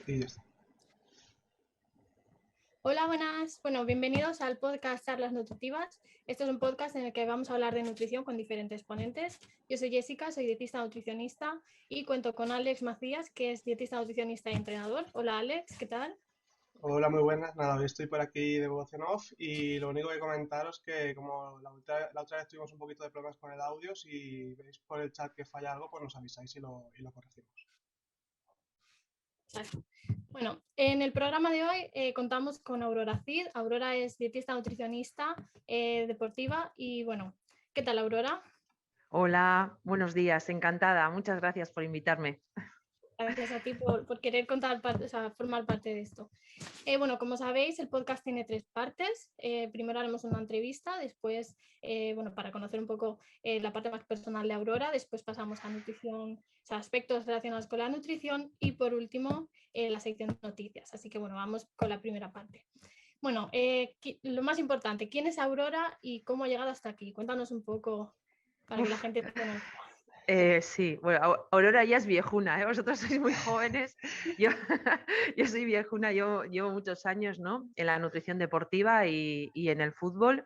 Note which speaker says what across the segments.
Speaker 1: Y ya está.
Speaker 2: Hola, buenas. Bueno, bienvenidos al podcast Charlas Nutritivas. Este es un podcast en el que vamos a hablar de nutrición con diferentes ponentes. Yo soy Jessica, soy dietista nutricionista y cuento con Alex Macías, que es dietista nutricionista y entrenador. Hola, Alex, ¿qué tal?
Speaker 1: Hola, muy buenas. Nada, hoy estoy por aquí de voz en off y lo único que comentaros que como la otra vez tuvimos un poquito de problemas con el audio, si veis por el chat que falla algo, pues nos avisáis y lo corregimos.
Speaker 2: Bueno, en el programa de hoy contamos con Aurora Cid. Aurora es dietista nutricionista deportiva y bueno, ¿qué tal, Aurora?
Speaker 3: Hola, buenos días, encantada. Muchas gracias por invitarme.
Speaker 2: Gracias a ti por querer formar parte de esto. Bueno, como sabéis, el podcast tiene tres partes. Primero haremos una entrevista, después, bueno, para conocer un poco la parte más personal de Aurora, después pasamos a nutrición, o sea, aspectos relacionados con la nutrición y por último, la sección de noticias. Así que bueno, vamos con la primera parte. Bueno, lo más importante, ¿quién es Aurora y cómo ha llegado hasta aquí? Cuéntanos un poco para que la
Speaker 3: Uf,
Speaker 2: gente te conozca.
Speaker 3: sí, bueno, Aurora ya es viejuna, ¿eh? Vosotros sois muy jóvenes. Yo, yo soy viejuna, yo llevo muchos años, ¿no? En la nutrición deportiva y en el fútbol.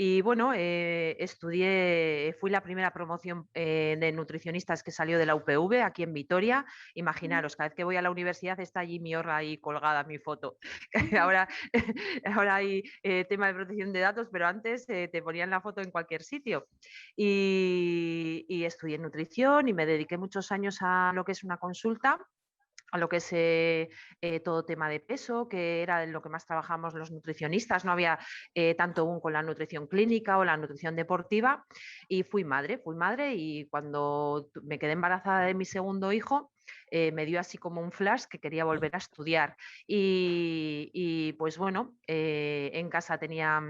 Speaker 3: Y bueno, fui la primera promoción de nutricionistas que salió de la UPV aquí en Vitoria. Imaginaros, cada vez que voy a la universidad está allí mi horra ahí colgada, mi foto. Ahora, ahora hay tema de protección de datos, pero antes te ponían la foto en cualquier sitio. Y estudié nutrición y me dediqué muchos años a lo que es una consulta, a lo que es todo tema de peso, que era en lo que más trabajamos los nutricionistas. No había tanto aún con la nutrición clínica o la nutrición deportiva. Y fui madre y cuando me quedé embarazada de mi segundo hijo, me dio así como un flash que quería volver a estudiar. Y pues bueno, en casa tenía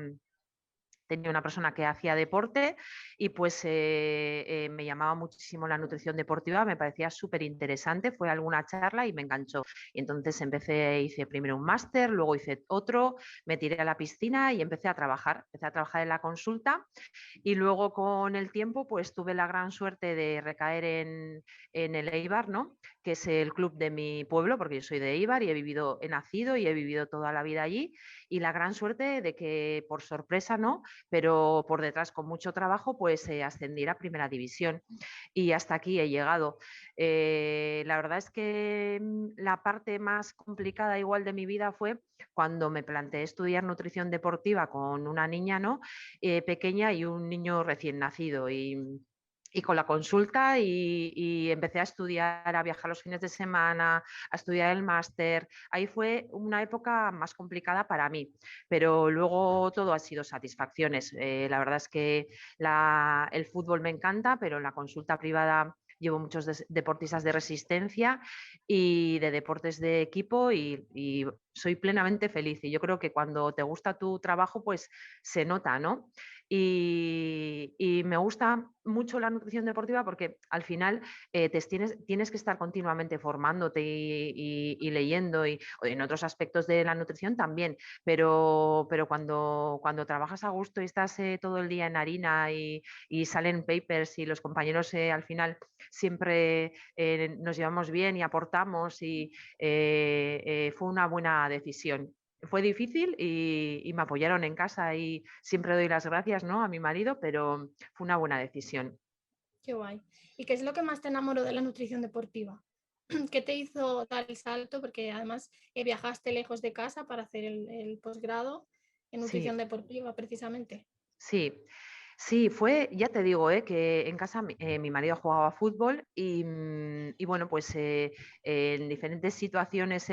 Speaker 3: una persona que hacía deporte y pues me llamaba muchísimo la nutrición deportiva, me parecía súper interesante, fue alguna charla y me enganchó. Y entonces hice primero un máster, luego hice otro, me tiré a la piscina y empecé a trabajar en la consulta y luego con el tiempo pues tuve la gran suerte de recaer en el Eibar, ¿no? Que es el club de mi pueblo, porque yo soy de Eibar y he nacido y he vivido toda la vida allí y la gran suerte de que por sorpresa, ¿no? Pero por detrás con mucho trabajo pues ascendí a primera división y hasta aquí he llegado. La verdad es que la parte más complicada igual de mi vida fue cuando me planteé estudiar nutrición deportiva con una niña, ¿no? Pequeña y un niño recién nacido y con la consulta y empecé a estudiar, a viajar los fines de semana, a estudiar el máster. Ahí fue una época más complicada para mí, pero luego todo ha sido satisfacciones. La verdad es que el fútbol me encanta, pero en la consulta privada llevo muchos deportistas de resistencia y de deportes de equipo y soy plenamente feliz. Y yo creo que cuando te gusta tu trabajo, pues se nota, ¿no? Y me gusta mucho la nutrición deportiva porque al final tienes que estar continuamente formándote y leyendo y en otros aspectos de la nutrición también, pero cuando trabajas a gusto y estás todo el día en harina y salen papers y los compañeros al final siempre nos llevamos bien y aportamos y fue una buena decisión. Fue difícil y me apoyaron en casa y siempre doy las gracias, ¿no? A mi marido, pero fue una buena decisión.
Speaker 2: Qué guay. ¿Y qué es lo que más te enamoró de la nutrición deportiva? ¿Qué te hizo dar el salto? Porque además viajaste lejos de casa para hacer el posgrado en nutrición
Speaker 3: Sí,
Speaker 2: deportiva, precisamente.
Speaker 3: sí. Sí, fue, ya te digo, que en casa mi marido jugaba fútbol y bueno, pues en diferentes situaciones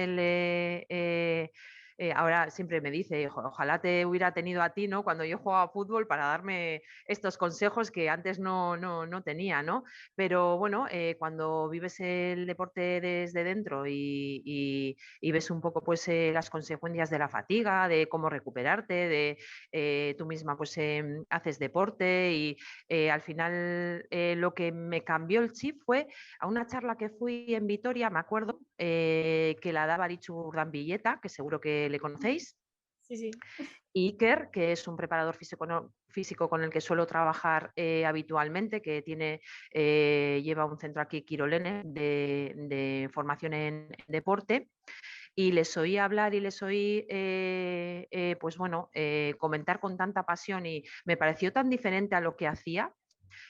Speaker 3: ahora siempre me dice, ojalá te hubiera tenido a ti, ¿no? Cuando yo jugaba fútbol para darme estos consejos que antes no tenía, ¿no? Pero bueno, cuando vives el deporte desde dentro y ves un poco pues las consecuencias de la fatiga, de cómo recuperarte, de tú misma pues haces deporte y al final lo que me cambió el chip fue a una charla que fui en Vitoria, me acuerdo, que la daba Arichu Urdambilleta, que seguro que le conocéis.
Speaker 2: Sí, sí.
Speaker 3: Y Iker, que es un preparador físico con el que suelo trabajar habitualmente, que lleva un centro aquí, Quirolene, de formación en deporte. Y les oí hablar y les oí pues bueno, comentar con tanta pasión, y me pareció tan diferente a lo que hacía,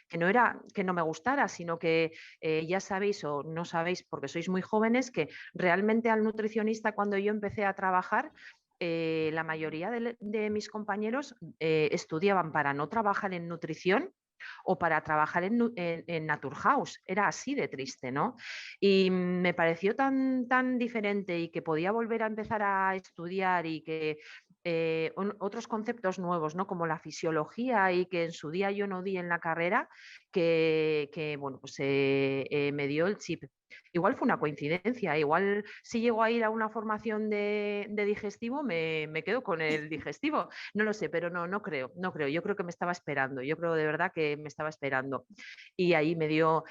Speaker 3: que no era que no me gustara, sino que ya sabéis o no sabéis, porque sois muy jóvenes, que realmente al nutricionista, cuando yo empecé a trabajar, la mayoría de mis compañeros estudiaban para no trabajar en nutrición o para trabajar en Naturhaus. Era así de triste, ¿no? Y me pareció tan diferente, y que podía volver a empezar a estudiar, y que otros conceptos nuevos, ¿no? Como la fisiología, y que en su día yo no di en la carrera, que bueno, pues me dio el chip. Igual fue una coincidencia, igual si llego a ir a una formación de digestivo, me quedo con el digestivo. No lo sé, pero no creo. Yo creo que me estaba esperando, yo creo de verdad que me estaba esperando. Y ahí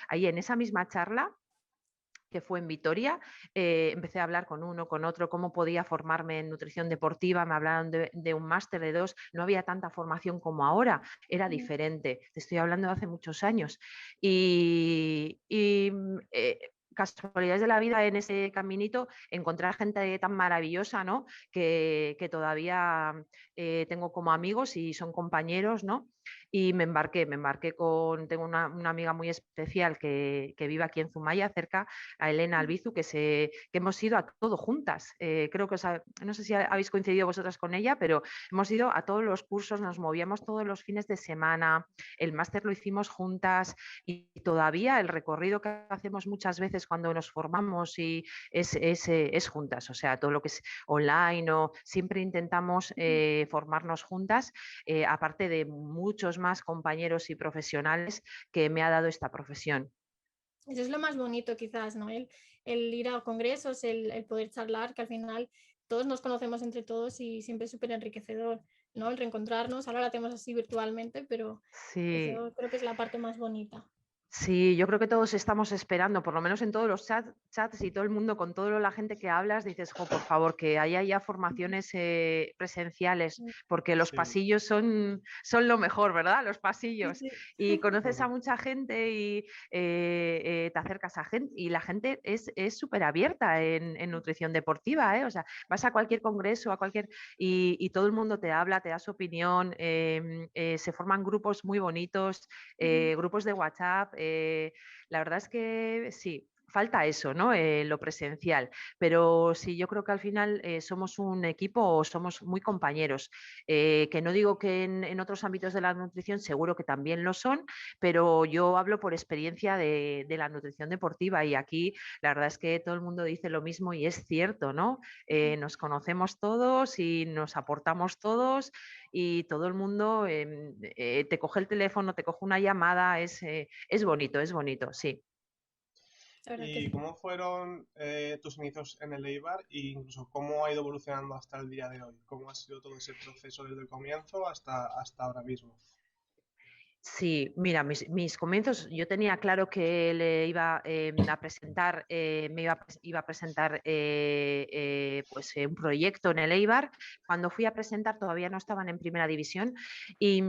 Speaker 3: ahí en esa misma charla, que fue en Vitoria, empecé a hablar con uno, con otro, cómo podía formarme en nutrición deportiva. Me hablaron de un máster de 2, no había tanta formación como ahora, era diferente, te estoy hablando de hace muchos años. Casualidades de la vida, en ese caminito encontrar gente tan maravillosa, ¿no? Que todavía tengo como amigos y son compañeros, ¿no? Y me embarqué tengo una amiga muy especial que vive aquí en Zumaya, cerca, a Elena Albizu, que hemos ido a todo juntas. Creo que no sé si habéis coincidido vosotras con ella, pero hemos ido a todos los cursos, nos movíamos todos los fines de semana, el máster lo hicimos juntas, y todavía el recorrido que hacemos muchas veces cuando nos formamos es juntas. O sea, todo lo que es online, o siempre intentamos formarnos juntas, aparte de muchos más compañeros y profesionales que me ha dado esta profesión.
Speaker 2: Eso es lo más bonito quizás, ¿no? El ir a congresos, el poder charlar, que al final todos nos conocemos entre todos y siempre es súper enriquecedor, ¿no? El reencontrarnos, ahora lo hacemos así virtualmente, pero
Speaker 3: Sí.
Speaker 2: eso creo que es la parte más bonita.
Speaker 3: Sí, yo creo que todos estamos esperando, por lo menos en todos los chats y todo el mundo, con toda la gente que hablas, dices, jo, por favor, que haya ya formaciones presenciales, porque los
Speaker 1: Sí,
Speaker 3: pasillos son lo mejor, ¿verdad? Los pasillos.
Speaker 2: Sí.
Speaker 3: Y conoces a mucha gente, y te acercas a gente, y la gente es súper abierta en nutrición deportiva, ¿eh? O sea, vas a cualquier congreso, y todo el mundo te habla, te da su opinión, se forman grupos muy bonitos, grupos de WhatsApp. La verdad es que sí, falta eso, ¿no? Lo presencial. Pero sí, yo creo que al final somos un equipo, o somos muy compañeros. Que no digo que en otros ámbitos de la nutrición seguro que también lo son, pero yo hablo por experiencia de la nutrición deportiva, y aquí la verdad es que todo el mundo dice lo mismo, y es cierto, ¿no? Nos conocemos todos y nos aportamos todos, y todo el mundo te coge el teléfono, te coge una llamada, es bonito, sí.
Speaker 2: La verdad que
Speaker 1: ¿Y
Speaker 2: sí.
Speaker 1: cómo fueron tus inicios en el Eibar, e incluso cómo ha ido evolucionando hasta el día de hoy? ¿Cómo ha sido todo ese proceso desde el comienzo hasta ahora mismo?
Speaker 3: Sí, mira, mis comienzos, yo tenía claro que le iba a presentar, iba a presentar pues, un proyecto en el Eibar. Cuando fui a presentar todavía no estaban en primera división, y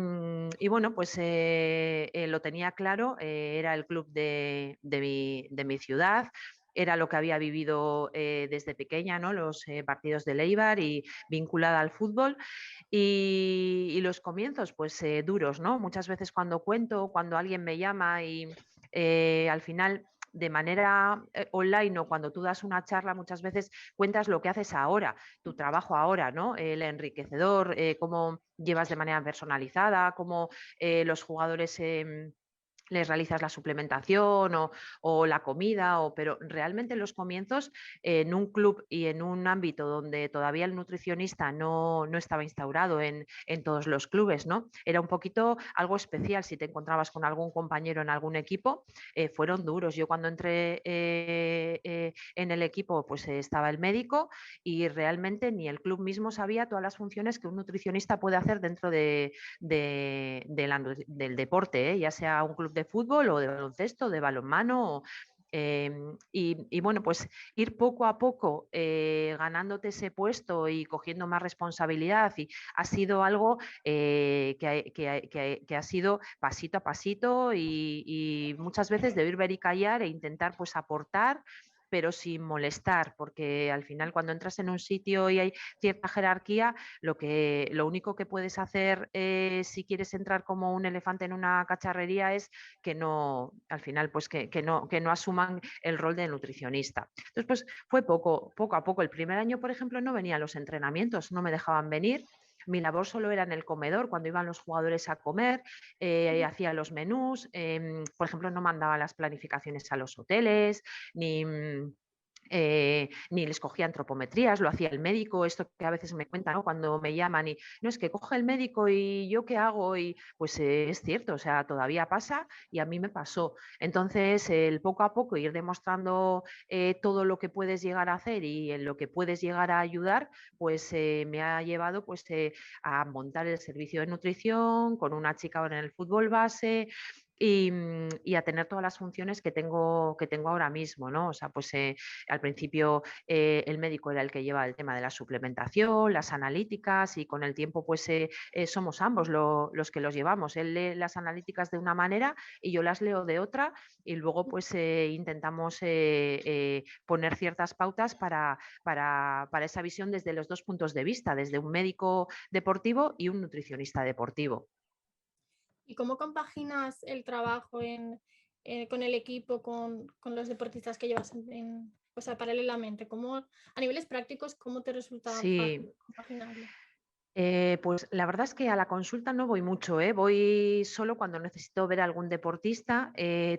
Speaker 3: bueno, pues lo tenía claro, era el club de mi ciudad. Era lo que había vivido desde pequeña, ¿no? Los partidos del Eibar, y vinculada al fútbol. Y los comienzos, pues duros, ¿no? Muchas veces cuando cuento, cuando alguien me llama, y al final, de manera online, o cuando tú das una charla, muchas veces cuentas lo que haces ahora, tu trabajo ahora, ¿no? El enriquecedor, cómo llevas de manera personalizada, cómo los jugadores les realizas la suplementación, o la comida, pero realmente en los comienzos, en un club y en un ámbito donde todavía el nutricionista no estaba instaurado en todos los clubes, ¿no? Era un poquito algo especial si te encontrabas con algún compañero en algún equipo. Fueron duros. Yo cuando entré en el equipo, pues estaba el médico, y realmente ni el club mismo sabía todas las funciones que un nutricionista puede hacer dentro del deporte, ya sea un club de fútbol, o de baloncesto, de balonmano, Y bueno, pues ir poco a poco ganándote ese puesto y cogiendo más responsabilidad y ha sido algo que ha sido pasito a pasito y muchas veces de ir, ver y callar e intentar pues aportar pero sin molestar, porque al final cuando entras en un sitio y hay cierta jerarquía, lo único que puedes hacer si quieres entrar como un elefante en una cacharrería es que no, al final, pues que no asuman el rol de nutricionista. Entonces, pues fue poco a poco. El primer año, por ejemplo, no venía a los entrenamientos, no me dejaban venir. Mi labor solo era en el comedor, cuando iban los jugadores a comer, hacía los menús, por ejemplo, no mandaba las planificaciones a los hoteles, ni, ni les cogía antropometrías, lo hacía el médico, esto que a veces me cuentan, ¿no? Cuando me llaman y no es que coge el médico y yo qué hago y pues es cierto, o sea, todavía pasa y a mí me pasó. Entonces, el poco a poco ir demostrando todo lo que puedes llegar a hacer y en lo que puedes llegar a ayudar, pues me ha llevado pues a montar el servicio de nutrición con una chica ahora en el fútbol base, y a tener todas las funciones que tengo ahora mismo, ¿no? O sea, pues al principio el médico era el que lleva el tema de la suplementación, las analíticas y con el tiempo pues somos ambos los que los llevamos. Él lee las analíticas de una manera y yo las leo de otra y luego pues intentamos poner ciertas pautas para esa visión desde los dos puntos de vista, desde un médico deportivo y un nutricionista deportivo.
Speaker 2: ¿Y cómo compaginas el trabajo con el equipo, con los deportistas que llevas o sea, paralelamente? ¿Cómo, a niveles prácticos, cómo te resulta fácil
Speaker 3: Sí,
Speaker 2: compaginarlo?
Speaker 3: pues la verdad es que a la consulta no voy mucho, ¿eh? Voy solo cuando necesito ver a algún deportista.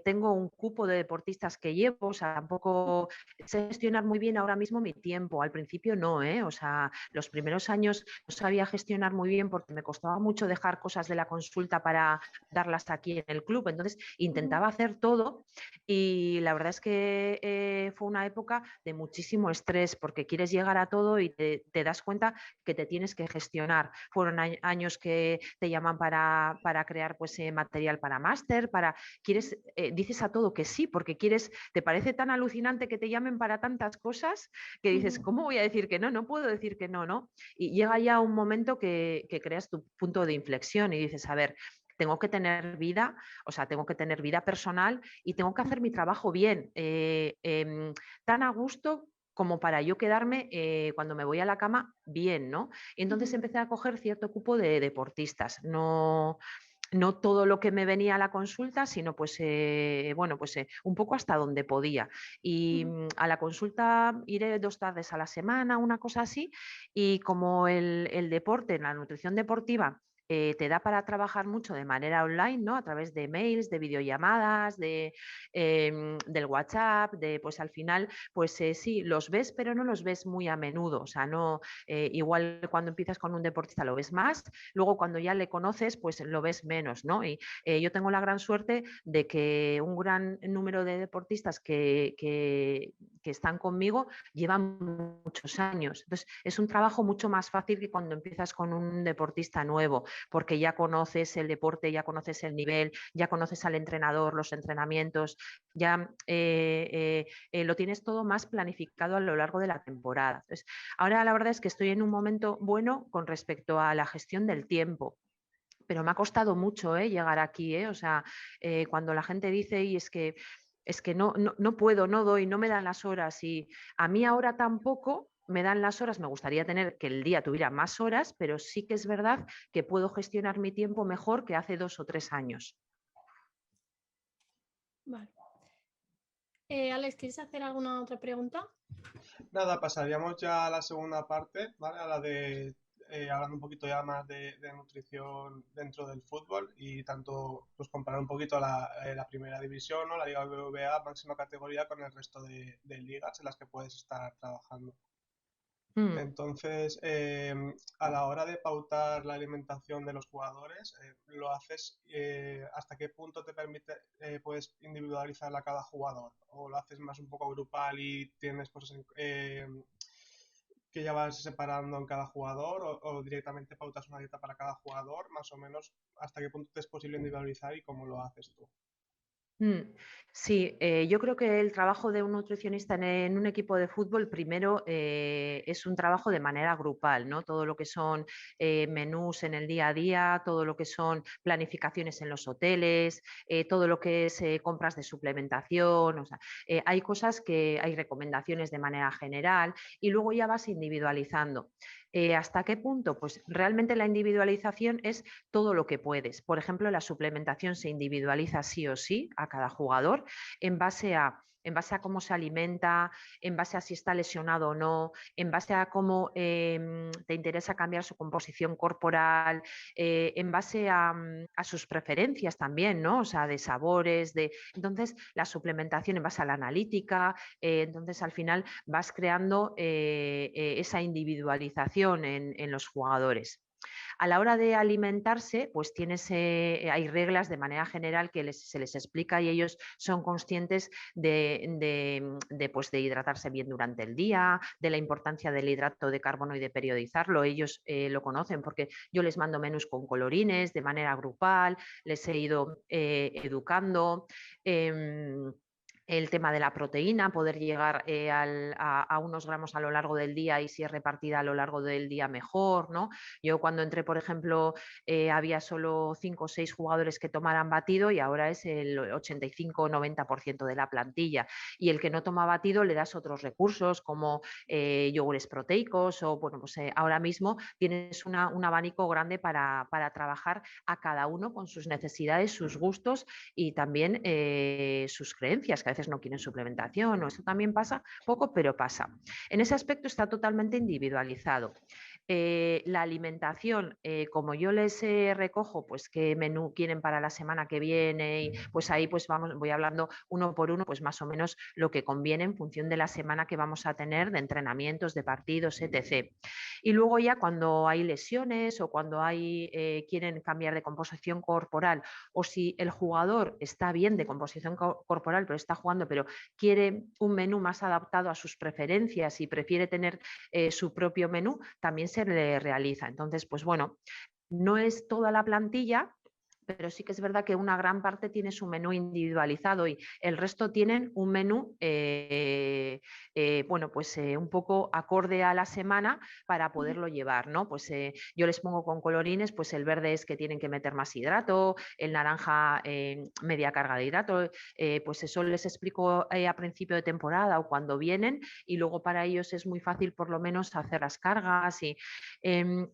Speaker 3: Tengo un cupo de deportistas que llevo, o sea, tampoco sé gestionar muy bien ahora mismo mi tiempo. Al principio no, ¿eh? O sea, los primeros años no sabía gestionar muy bien porque me costaba mucho dejar cosas de la consulta para darlas aquí en el club. Entonces intentaba hacer todo y la verdad es que fue una época de muchísimo estrés porque quieres llegar a todo y te das cuenta que te tienes que gestionar. Fueron años que te llaman para crear pues, material para máster, dices a todo que sí, porque te parece tan alucinante que te llamen para tantas cosas que dices, ¿cómo voy a decir que no? No puedo decir que no, ¿no? Y llega ya un momento que creas tu punto de inflexión y dices, a ver, tengo que tener vida, o sea, tengo que tener vida personal y tengo que hacer mi trabajo bien, tan a gusto como para yo quedarme cuando me voy a la cama bien, ¿no? Y entonces empecé a coger cierto cupo de deportistas, no todo lo que me venía a la consulta, sino pues, bueno, pues un poco hasta donde podía. Y a la consulta iré 2 tardes a la semana, una cosa así, y como el deporte, la nutrición deportiva, te da para trabajar mucho de manera online, ¿no? A través de mails, de videollamadas, del WhatsApp, pues al final, pues sí, los ves, pero no los ves muy a menudo. O sea, no, igual cuando empiezas con un deportista lo ves más, luego cuando ya le conoces, pues lo ves menos, ¿no? Y yo tengo la gran suerte de que un gran número de deportistas que están conmigo llevan muchos años. Entonces, es un trabajo mucho más fácil que cuando empiezas con un deportista nuevo, porque ya conoces el deporte, ya conoces el nivel, ya conoces al entrenador, los entrenamientos, ya lo tienes todo más planificado a lo largo de la temporada. Entonces, ahora la verdad es que estoy en un momento bueno con respecto a la gestión del tiempo. Pero me ha costado mucho llegar aquí, o sea, cuando la gente dice, y es que no puedo, no doy, no me dan las horas, y a mí ahora tampoco me dan las horas, me gustaría tener que el día tuviera más horas, pero sí que es verdad que puedo gestionar mi tiempo mejor que hace 2 o 3 años.
Speaker 2: Vale. Alex, ¿quieres hacer alguna otra pregunta?
Speaker 1: Nada, pasaríamos ya a la segunda parte, ¿vale? A la de hablando un poquito ya más de nutrición dentro del fútbol y tanto pues comparar un poquito la primera división, ¿no? La Liga BBVA, máxima categoría, con el resto de ligas en las que puedes estar trabajando.
Speaker 3: Mm.
Speaker 1: Entonces, a la hora de pautar la alimentación de los jugadores, ¿lo haces hasta qué punto te permite, puedes individualizarla a cada jugador? ¿O lo haces más un poco grupal y tienes cosas que ya vas separando en cada jugador? ¿O directamente pautas una dieta para cada jugador? Más o menos, ¿hasta qué punto te es posible individualizar y cómo lo haces tú?
Speaker 3: Mm, Sí, yo creo que el trabajo de un nutricionista en un equipo de fútbol primero es un trabajo de manera grupal, ¿no? Todo lo que son menús en el día a día, todo lo que son planificaciones en los hoteles, todo lo que es compras de suplementación, o sea, hay cosas que hay recomendaciones de manera general y luego ya vas individualizando. ¿Hasta qué punto? Pues realmente la individualización es todo lo que puedes. Por ejemplo, la suplementación se individualiza sí o sí a cada jugador en base a, en base a cómo se alimenta, en base a si está lesionado o no, en base a cómo te interesa cambiar su composición corporal, en base a sus preferencias también, ¿no? O sea, de sabores, de... Entonces, la suplementación en base a la analítica, entonces al final vas creando esa individualización en los jugadores. A la hora de alimentarse, pues hay reglas de manera general que se les explica y ellos son conscientes pues de hidratarse bien durante el día, de la importancia del hidrato de carbono y de periodizarlo. Ellos lo conocen porque yo les mando menús con colorines de manera grupal, les he ido educando. El tema de la proteína, poder llegar a unos gramos a lo largo del día y si es repartida a lo largo del día mejor, ¿no? Yo cuando entré, por ejemplo, había solo 5 o 6 jugadores que tomaran batido y ahora es el 85 o 90% de la plantilla. Y el que no toma batido le das otros recursos como yogures proteicos o, bueno, pues ahora mismo tienes un abanico grande para trabajar a cada uno con sus necesidades, sus gustos y también sus creencias, que a veces no quieren suplementación, o eso también pasa poco, pero pasa. En ese aspecto está totalmente individualizado. La alimentación, como yo les recojo, pues qué menú quieren para la semana que viene, y pues ahí pues voy hablando uno por uno, pues más o menos lo que conviene en función de la semana que vamos a tener de entrenamientos, de partidos, etc. Y luego ya cuando hay lesiones o cuando quieren cambiar de composición corporal o si el jugador está bien de composición corporal pero está jugando pero quiere un menú más adaptado a sus preferencias y prefiere tener su propio menú, también se le realiza. Entonces, pues bueno, no es toda la plantilla, pero sí que es verdad que una gran parte tiene su menú individualizado y el resto tienen un menú, bueno, pues un poco acorde a la semana para poderlo llevar, ¿no? Pues yo les pongo con colorines, pues el verde es que tienen que meter más hidrato, el naranja media carga de hidrato, pues eso les explico a principio de temporada o cuando vienen y luego para ellos es muy fácil por lo menos hacer las cargas y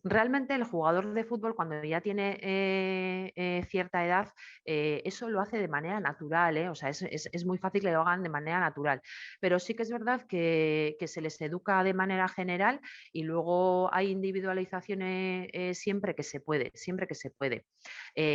Speaker 3: realmente el jugador de fútbol cuando ya tiene cierta edad, eso lo hace de manera natural, o sea, es muy fácil que lo hagan de manera natural, pero sí que es verdad que se les educa de manera general y luego hay individualizaciones siempre que se puede, siempre que se puede.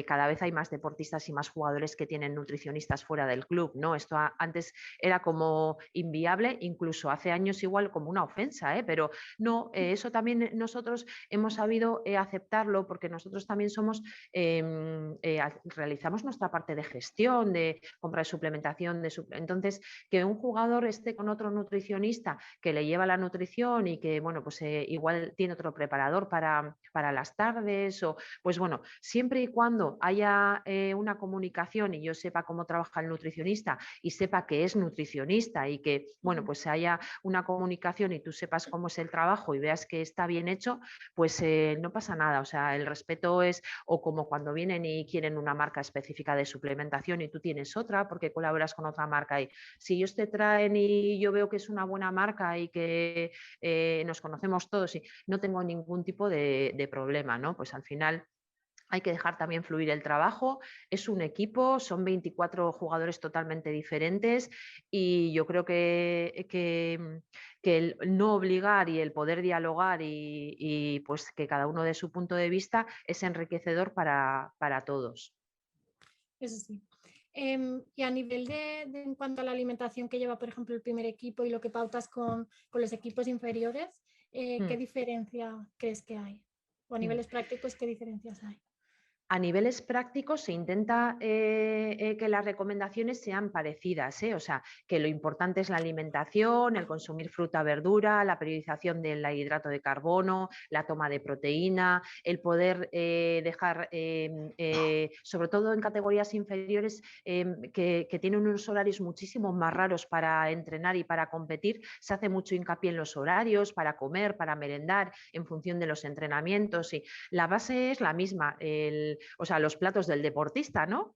Speaker 3: Cada vez hay más deportistas y más jugadores que tienen nutricionistas fuera del club, ¿no? Esto antes era como inviable, incluso hace años igual como una ofensa, pero no, eso también nosotros hemos sabido aceptarlo porque nosotros también somos, realizamos nuestra parte de gestión, de compra de suplementación, entonces que un jugador esté con otro nutricionista que le lleva la nutrición y que, bueno, pues igual tiene otro preparador para las tardes o, pues bueno, siempre y cuando haya una comunicación y yo sepa cómo trabaja el nutricionista y sepa que es nutricionista y que, bueno, pues haya una comunicación y tú sepas cómo es el trabajo y veas que está bien hecho, pues no pasa nada. O sea, el respeto es, o como cuando vienen y quieren una marca específica de suplementación y tú tienes otra porque colaboras con otra marca y si ellos te traen y yo veo que es una buena marca y que nos conocemos todos y no tengo ningún tipo de problema, ¿no? Pues al final hay que dejar también fluir el trabajo. Es un equipo, son 24 jugadores totalmente diferentes y yo creo que el no obligar y el poder dialogar y pues que cada uno dé su punto de vista es enriquecedor para todos.
Speaker 2: Eso sí. Y a nivel en cuanto a la alimentación que lleva, por ejemplo, el primer equipo y lo que pautas con los equipos inferiores, ¿qué diferencia crees que hay? O a niveles prácticos, ¿qué diferencias hay?
Speaker 3: A niveles prácticos se intenta que las recomendaciones sean parecidas, o sea, que lo importante es la alimentación, el consumir fruta, verdura, la periodización del hidrato de carbono, la toma de proteína, el poder dejar, sobre todo en categorías inferiores que tienen unos horarios muchísimo más raros para entrenar y para competir, se hace mucho hincapié en los horarios para comer, para merendar en función de los entrenamientos y la base es la misma. O sea, los platos del deportista, ¿no?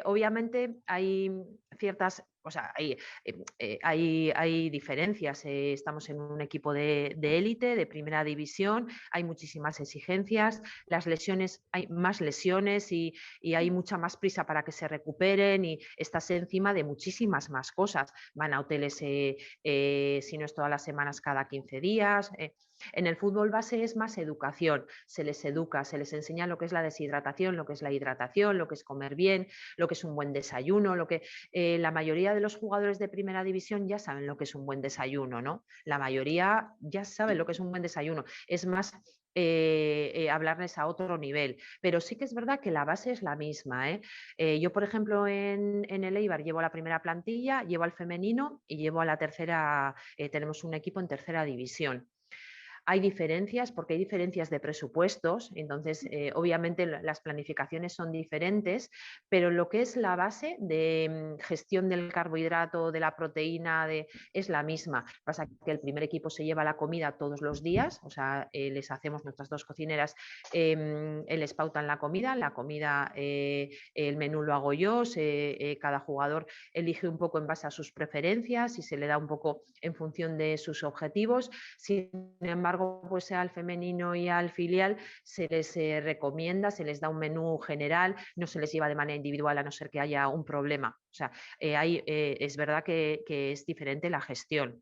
Speaker 3: Obviamente hay ciertas, o sea, hay diferencias. Estamos en un equipo de élite, de primera división, hay muchísimas exigencias, las lesiones, hay más lesiones y hay mucha más prisa para que se recuperen y estás encima de muchísimas más cosas. Van a hoteles, si no es todas las semanas, cada 15 días. En el fútbol base es más educación, se les educa, se les enseña lo que es la deshidratación, lo que es la hidratación, lo que es comer bien, lo que es un buen desayuno, lo que la mayoría de los jugadores de primera división ya saben lo que es un buen desayuno, ¿no? La mayoría ya saben lo que es un buen desayuno. Es más hablarles a otro nivel, pero sí que es verdad que la base es la misma. Yo, por ejemplo, en el Eibar llevo la primera plantilla, llevo al femenino y llevo a la tercera, tenemos un equipo en tercera división. Hay diferencias porque hay diferencias de presupuestos, entonces obviamente las planificaciones son diferentes, pero lo que es la base de gestión del carbohidrato, de la proteína, es la misma. Pasa que el primer equipo se lleva la comida todos los días, o sea, les hacemos nuestras dos cocineras, les pautan la comida, el menú lo hago yo, cada jugador elige un poco en base a sus preferencias y se le da un poco en función de sus objetivos. Sin embargo, pues al femenino y al filial se les recomienda, se les da un menú general, no se les lleva de manera individual a no ser que haya un problema. O sea, es verdad que es diferente la gestión.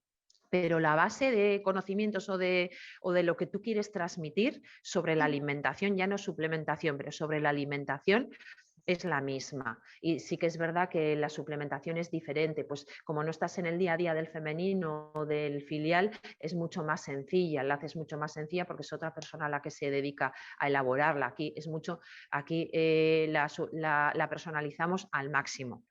Speaker 3: Pero la base de conocimientos o de lo que tú quieres transmitir sobre la alimentación, ya no suplementación, pero sobre la alimentación, es la misma. Y sí que es verdad que la suplementación es diferente, pues como no estás en el día a día del femenino o del filial, es mucho más sencilla, la haces mucho más sencilla porque es otra persona a la que se dedica a elaborarla. Aquí es mucho, aquí la personalizamos al máximo.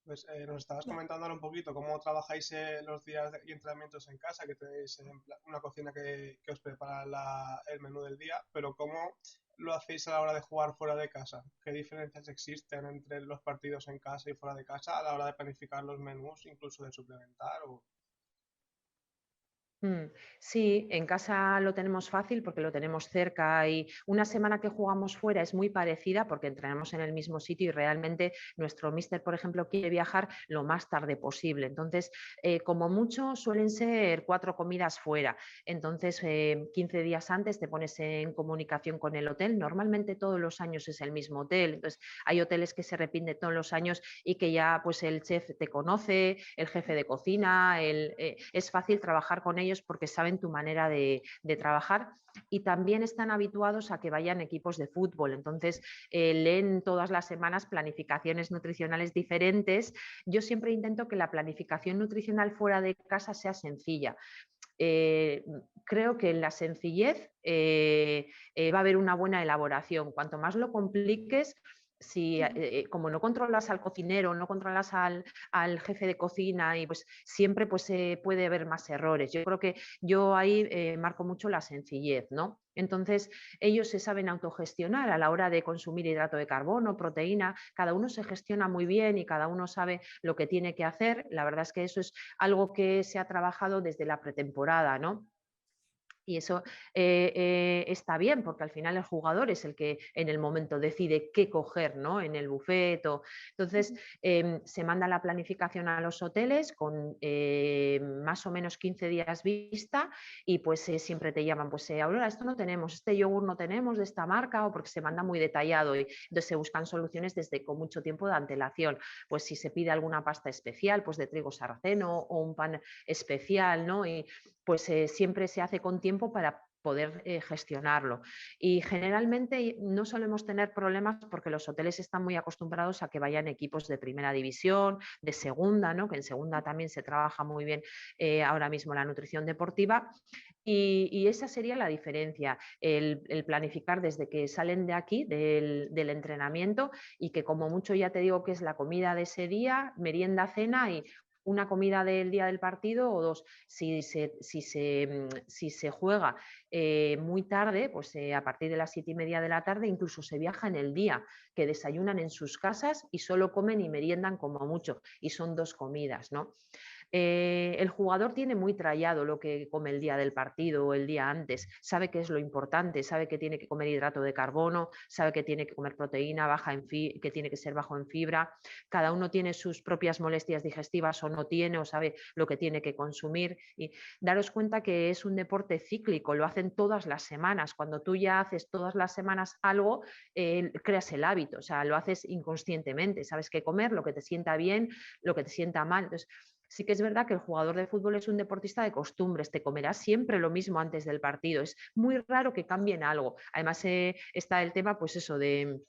Speaker 1: Pues nos estabas comentando ahora un poquito cómo trabajáis los días y entrenamientos en casa, que tenéis una cocina que os prepara el menú del día, pero cómo lo hacéis a la hora de jugar fuera de casa. ¿Qué diferencias existen entre los partidos en casa y fuera de casa a la hora de planificar los menús, incluso de suplementar?
Speaker 3: Sí, en casa lo tenemos fácil porque lo tenemos cerca y una semana que jugamos fuera es muy parecida porque entrenamos en el mismo sitio y realmente nuestro míster, por ejemplo, quiere viajar lo más tarde posible. Entonces, como mucho, suelen ser 4 comidas fuera. Entonces, 15 días antes te pones en comunicación con el hotel. Normalmente todos los años es el mismo hotel. Entonces, hay hoteles que se repiten todos los años y que ya pues el chef te conoce, el jefe de cocina, es fácil trabajar con ellos porque saben tu manera de trabajar y también están habituados a que vayan equipos de fútbol. Entonces, leen todas las semanas planificaciones nutricionales diferentes. Yo siempre intento que la planificación nutricional fuera de casa sea sencilla. Creo que en la sencillez va a haber una buena elaboración. Cuanto más lo compliques, si como no controlas al cocinero, no controlas al jefe de cocina y pues siempre pues, puede haber más errores. Yo creo que yo ahí marco mucho la sencillez, ¿no? Entonces, ellos se saben autogestionar a la hora de consumir hidrato de carbono, proteína, cada uno se gestiona muy bien y cada uno sabe lo que tiene que hacer. La verdad es que eso es algo que se ha trabajado desde la pretemporada, ¿no? Y eso está bien, porque al final el jugador es el que en el momento decide qué coger, ¿no? En el buffet. Entonces, se manda la planificación a los hoteles con más o menos 15 días vista y pues siempre te llaman, pues Aurora, esto no tenemos, este yogur no tenemos de esta marca o porque se manda muy detallado y entonces se buscan soluciones desde con mucho tiempo de antelación. Pues si se pide alguna pasta especial, pues de trigo sarraceno o un pan especial, ¿no? Y pues siempre se hace con tiempo para poder gestionarlo. Y generalmente no solemos tener problemas porque los hoteles están muy acostumbrados a que vayan equipos de primera división, de segunda, ¿no? Que en segunda también se trabaja muy bien ahora mismo la nutrición deportiva. Y esa sería la diferencia, el planificar desde que salen de aquí, del entrenamiento, y que como mucho ya te digo que es la comida de ese día, merienda, cena y una comida del día del partido o dos. Si se juega muy tarde, pues a partir de las 7:30 de la tarde, incluso se viaja en el día, que desayunan en sus casas y solo comen y meriendan como mucho, y son 2 comidas, ¿no? El jugador tiene muy trallado lo que come el día del partido o el día antes, sabe qué es lo importante, sabe que tiene que comer hidrato de carbono, sabe que tiene que comer proteína, que tiene que ser bajo en fibra. Cada uno tiene sus propias molestias digestivas o no tiene, o sabe lo que tiene que consumir. Y daros cuenta que es un deporte cíclico, lo hacen todas las semanas. Cuando tú ya haces todas las semanas algo, creas el hábito, o sea, lo haces inconscientemente, sabes qué comer, lo que te sienta bien, lo que te sienta mal. Entonces, sí que es verdad que el jugador de fútbol es un deportista de costumbres, te comerá siempre lo mismo antes del partido, es muy raro que cambien algo. Además está el tema, pues eso, de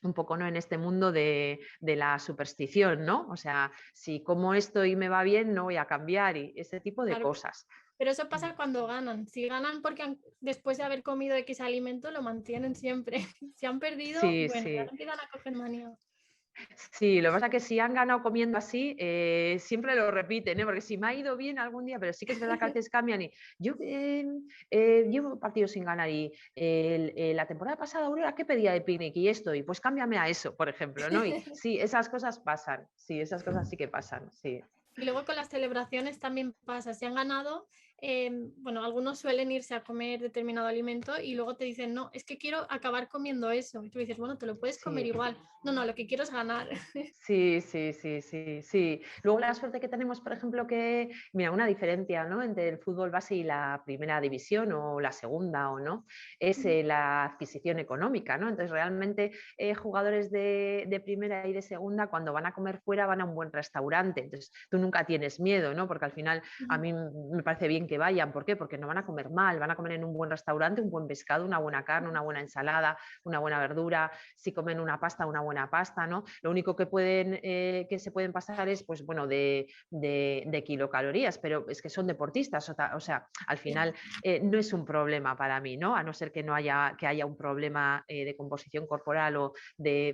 Speaker 3: un poco, ¿no?, en este mundo de la superstición, ¿no? O sea, si como esto y me va bien, no voy a cambiar y ese tipo de
Speaker 2: Claro,
Speaker 3: cosas.
Speaker 2: pero eso pasa cuando ganan. Si ganan porque después de haber comido X alimento lo mantienen siempre. Si han perdido,
Speaker 3: Sí,
Speaker 2: bueno, ya
Speaker 3: sí.
Speaker 2: empiezan a coger manía.
Speaker 3: Sí, lo que pasa es que si han ganado comiendo así, siempre lo repiten, ¿eh? Porque si me ha ido bien algún día, pero sí que es verdad que a veces cambian y yo llevo partidos sin ganar y la temporada pasada, Aurora, ¿qué pedía de picnic? Y esto, y pues cámbiame a eso, por ejemplo, ¿no? Y sí, esas cosas pasan, sí, esas cosas sí que pasan, sí.
Speaker 2: Y luego con las celebraciones también pasa, si han ganado, bueno, algunos suelen irse a comer determinado alimento y luego te dicen, no, es que quiero acabar comiendo eso. Y tú dices, bueno, te lo puedes comer
Speaker 3: Sí.
Speaker 2: igual. No, no, lo que quiero es ganar.
Speaker 3: Sí, sí, sí, sí, sí. Luego la suerte que tenemos, por ejemplo, que, mira, una diferencia, ¿no?, entre el fútbol base y la primera división o la segunda o no, es la adquisición económica, ¿no? Entonces, realmente jugadores de primera y de segunda, cuando van a comer fuera, van a un buen restaurante. Entonces, tú nunca tienes miedo, ¿no? Porque al final a mí me parece bien que vayan. ¿Por qué? Porque no van a comer mal, van a comer en un buen restaurante, un buen pescado, una buena carne, una buena ensalada, una buena verdura. Si comen una pasta, una buena pasta, ¿no? Lo único que que se pueden pasar es, pues bueno, de kilocalorías, pero es que son deportistas, o sea, al final no es un problema para mí, ¿no? A no ser que haya un problema de composición corporal o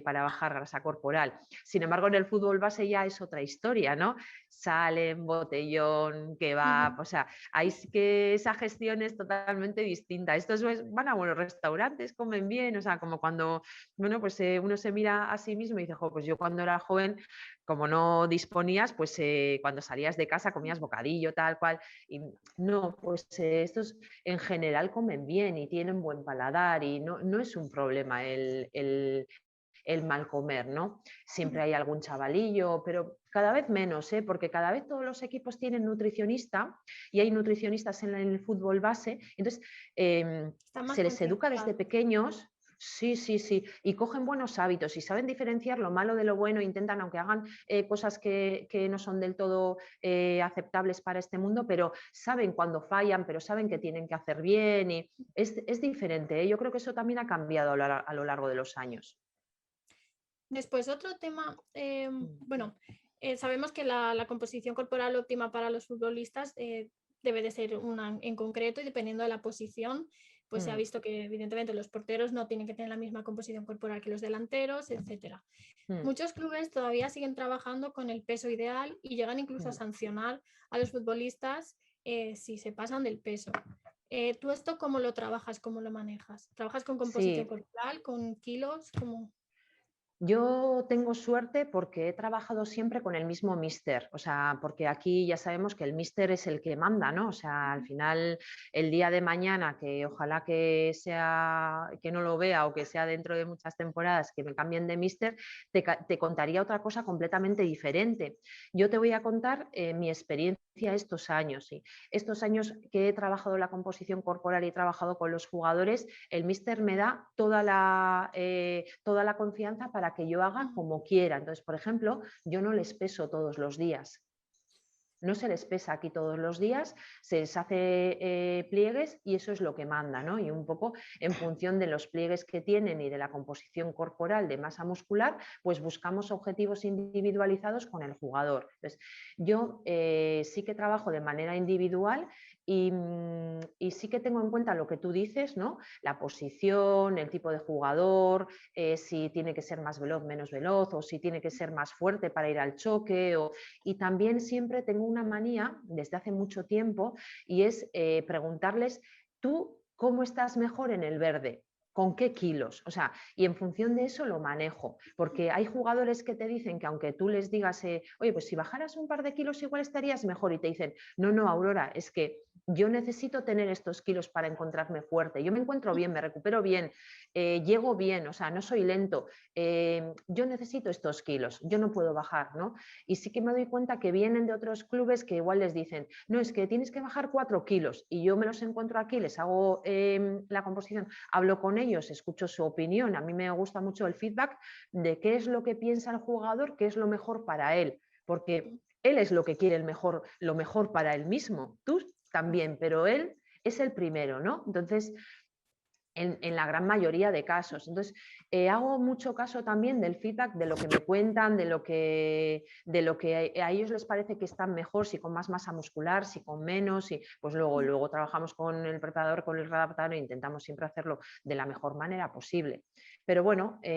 Speaker 3: para bajar grasa corporal. Sin embargo, en el fútbol base ya es otra historia, ¿no? Salen, botellón, kebab, o sea, ahí sí que esa gestión es totalmente distinta. Estos van a buenos restaurantes, comen bien, o sea, como cuando, bueno, pues uno se mira a sí mismo y dice, jo, pues yo cuando era joven, como no disponías, pues cuando salías de casa comías bocadillo, tal cual, y no, pues estos en general comen bien y tienen buen paladar y no es un problema el mal comer, ¿no? Siempre hay algún chavalillo, pero cada vez menos, ¿eh? Porque cada vez todos los equipos tienen nutricionista y hay nutricionistas en el fútbol base, entonces
Speaker 2: Está más
Speaker 3: se les educa desde
Speaker 2: concienciado.
Speaker 3: pequeños. Sí, sí, sí, y cogen buenos hábitos y saben diferenciar lo malo de lo bueno, intentan, aunque hagan cosas que no son del todo aceptables para este mundo, pero saben cuando fallan, pero saben que tienen que hacer bien y es diferente, ¿eh? Yo creo que eso también ha cambiado a lo largo de los años.
Speaker 2: Después, otro tema, bueno, sabemos que la composición corporal óptima para los futbolistas debe de ser una en concreto y dependiendo de la posición, pues se ha
Speaker 3: Mm,
Speaker 2: visto que evidentemente los porteros no tienen que tener la misma composición corporal que los delanteros, etcétera.
Speaker 3: mm,
Speaker 2: Muchos clubes todavía siguen trabajando con el peso ideal y llegan incluso a
Speaker 3: mm.
Speaker 2: sancionar a los futbolistas si se pasan del peso. ¿Tú esto cómo lo trabajas, cómo lo manejas? ¿Trabajas con composición
Speaker 3: Sí,
Speaker 2: corporal, con kilos? ¿Cómo?
Speaker 3: yo tengo suerte porque he trabajado siempre con el mismo míster, o sea, porque aquí ya sabemos que el míster es el que manda, ¿no? O sea, al final el día de mañana, que ojalá que sea, que no lo vea o que sea dentro de muchas temporadas que me cambien de míster, te contaría otra cosa completamente diferente. Yo te voy a contar mi experiencia estos años, sí. Estos años que he trabajado la composición corporal y he trabajado con los jugadores, el míster me da toda la confianza para que yo haga como quiera. Entonces, por ejemplo, yo no les peso todos los días. No se les pesa aquí todos los días, se les hace pliegues y eso es lo que manda, ¿no? Y un poco en función de los pliegues que tienen y de la composición corporal de masa muscular, pues buscamos objetivos individualizados con el jugador. Entonces, yo sí que trabajo de manera individual y sí que tengo en cuenta lo que tú dices, ¿no? La posición, el tipo de jugador, si tiene que ser más veloz, menos veloz, o si tiene que ser más fuerte para ir al choque. Y también siempre tengo una manía desde hace mucho tiempo y es preguntarles, ¿tú cómo estás mejor en el verde? ¿Con qué kilos? O sea, y en función de eso lo manejo, porque hay jugadores que te dicen que aunque tú les digas, oye, pues si bajaras un par de kilos igual estarías mejor, y te dicen, no, no, Aurora, es que yo necesito tener estos kilos para encontrarme fuerte, yo me encuentro bien, me recupero bien, llego bien, o sea, no soy lento, yo necesito estos kilos, yo no puedo bajar, ¿no? Y sí que me doy cuenta que vienen de otros clubes que igual les dicen, no, es que tienes que bajar 4 kilos, y yo me los encuentro aquí, les hago la composición, hablo con ellos, escucho su opinión, a mí me gusta mucho el feedback de qué es lo que piensa el jugador, qué es lo mejor para él, porque él es lo que quiere lo mejor para él mismo, tú también, pero él es el primero, ¿no? Entonces, en la gran mayoría de casos. Entonces, hago mucho caso también del feedback, de lo que me cuentan, de lo que a ellos les parece que están mejor, si con más masa muscular, si con menos, y pues luego trabajamos con el preparador, con el readaptador, e intentamos siempre hacerlo de la mejor manera posible. Pero bueno, sí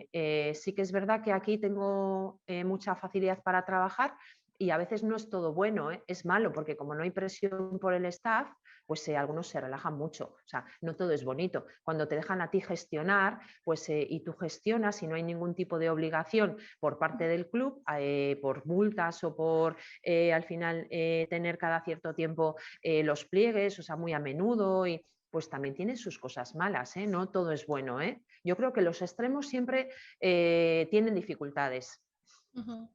Speaker 3: que es verdad que aquí tengo mucha facilidad para trabajar y a veces no es todo bueno, es malo, porque como no hay presión por el staff, pues algunos se relajan mucho, o sea, no todo es bonito. Cuando te dejan a ti gestionar, pues y tú gestionas y no hay ningún tipo de obligación por parte del club, por multas o por al final tener cada cierto tiempo los pliegues, o sea, muy a menudo, y pues también tiene sus cosas malas, no todo es bueno. Yo creo que los extremos siempre tienen dificultades.
Speaker 2: Uh-huh.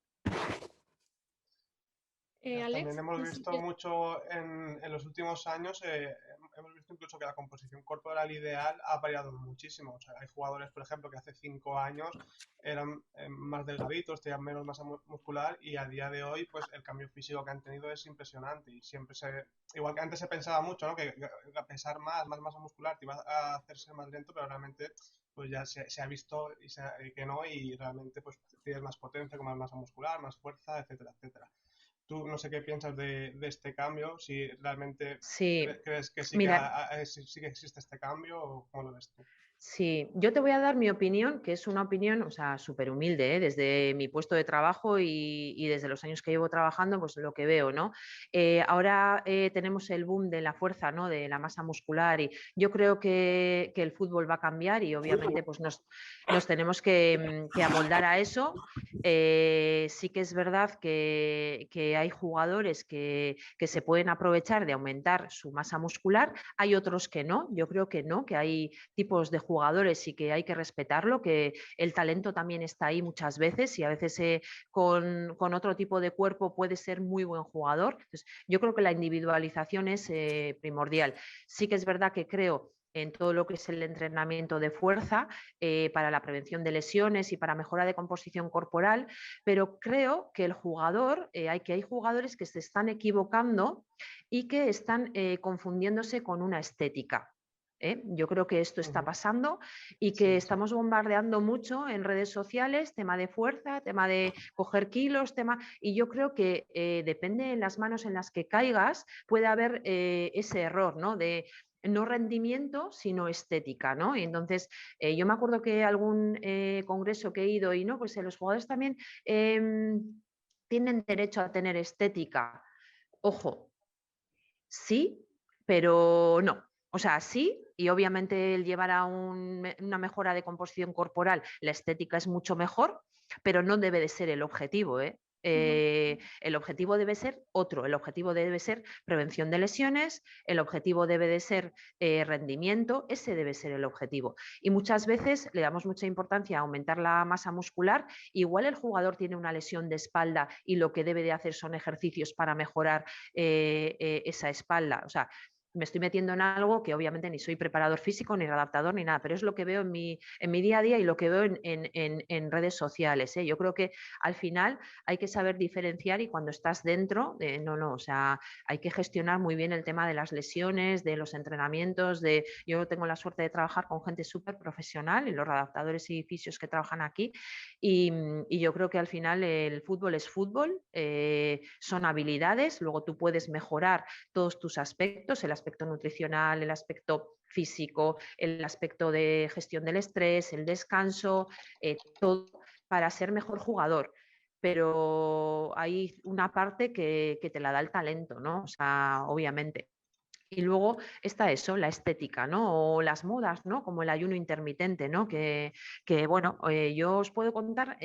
Speaker 1: También
Speaker 2: Alex,
Speaker 1: hemos
Speaker 2: no sé
Speaker 1: visto mucho en los últimos años, hemos visto incluso que la composición corporal ideal ha variado muchísimo. O sea, hay jugadores, por ejemplo, que hace 5 años eran más delgaditos, tenían menos masa muscular, y a día de hoy, pues el cambio físico que han tenido es impresionante. Y siempre igual que antes se pensaba mucho, ¿no? Que a pesar más masa muscular te iba a hacerse más lento, pero realmente pues ya se ha visto que no, y realmente pues tienes más potencia, con más masa muscular, más fuerza, etcétera, etcétera. Tú no sé qué piensas de este cambio, si realmente
Speaker 3: Sí,
Speaker 1: crees que
Speaker 3: mira,
Speaker 1: sí que existe este cambio, o cómo lo ves tú.
Speaker 3: sí, yo te voy a dar mi opinión, que es una opinión, o sea, súper humilde, desde mi puesto de trabajo y desde los años que llevo trabajando, pues lo que veo, ¿no? Ahora tenemos el boom de la fuerza, ¿no? De la masa muscular, y yo creo que el fútbol va a cambiar y obviamente pues nos tenemos que amoldar a eso. Sí que es verdad que hay jugadores que se pueden aprovechar de aumentar su masa muscular, hay otros que no, yo creo que no, que hay tipos de jugadores y que hay que respetarlo, que el talento también está ahí muchas veces y a veces con otro tipo de cuerpo puede ser muy buen jugador. Entonces, yo creo que la individualización es primordial. Sí que es verdad que creo en todo lo que es el entrenamiento de fuerza para la prevención de lesiones y para mejora de composición corporal, pero creo que el jugador, hay jugadores que se están equivocando y que están confundiéndose con una estética. Yo creo que esto está pasando y que estamos bombardeando mucho en redes sociales, tema de fuerza, tema de coger kilos, y yo creo que depende en las manos en las que caigas, puede haber ese error, ¿no? De no rendimiento, sino estética, ¿no? Y entonces, yo me acuerdo que algún congreso que he ido y no, pues los jugadores también tienen derecho a tener estética. Ojo, sí, pero no. O sea, sí, y obviamente el llevar a una mejora de composición corporal, la estética es mucho mejor, pero no debe de ser el objetivo, ¿eh? El objetivo debe ser otro, el objetivo debe ser prevención de lesiones, el objetivo debe de ser rendimiento, ese debe ser el objetivo. Y muchas veces le damos mucha importancia a aumentar la masa muscular, igual el jugador tiene una lesión de espalda y lo que debe de hacer son ejercicios para mejorar esa espalda. O sea, me estoy metiendo en algo que obviamente ni soy preparador físico, ni adaptador, ni nada, pero es lo que veo en mi día a día y lo que veo en redes sociales. Yo creo que al final hay que saber diferenciar y cuando estás dentro, o sea, hay que gestionar muy bien el tema de las lesiones, de los entrenamientos, yo tengo la suerte de trabajar con gente súper profesional y los adaptadores y fisios que trabajan aquí y yo creo que al final el fútbol es fútbol, son habilidades, luego tú puedes mejorar todos tus aspectos, el aspecto nutricional, el aspecto físico, el aspecto de gestión del estrés, el descanso, todo para ser mejor jugador. Pero hay una parte que te la da el talento, ¿no? O sea, obviamente. Y luego está eso, la estética, ¿no? O las modas, ¿no? Como el ayuno intermitente, ¿no? Bueno, yo os puedo contar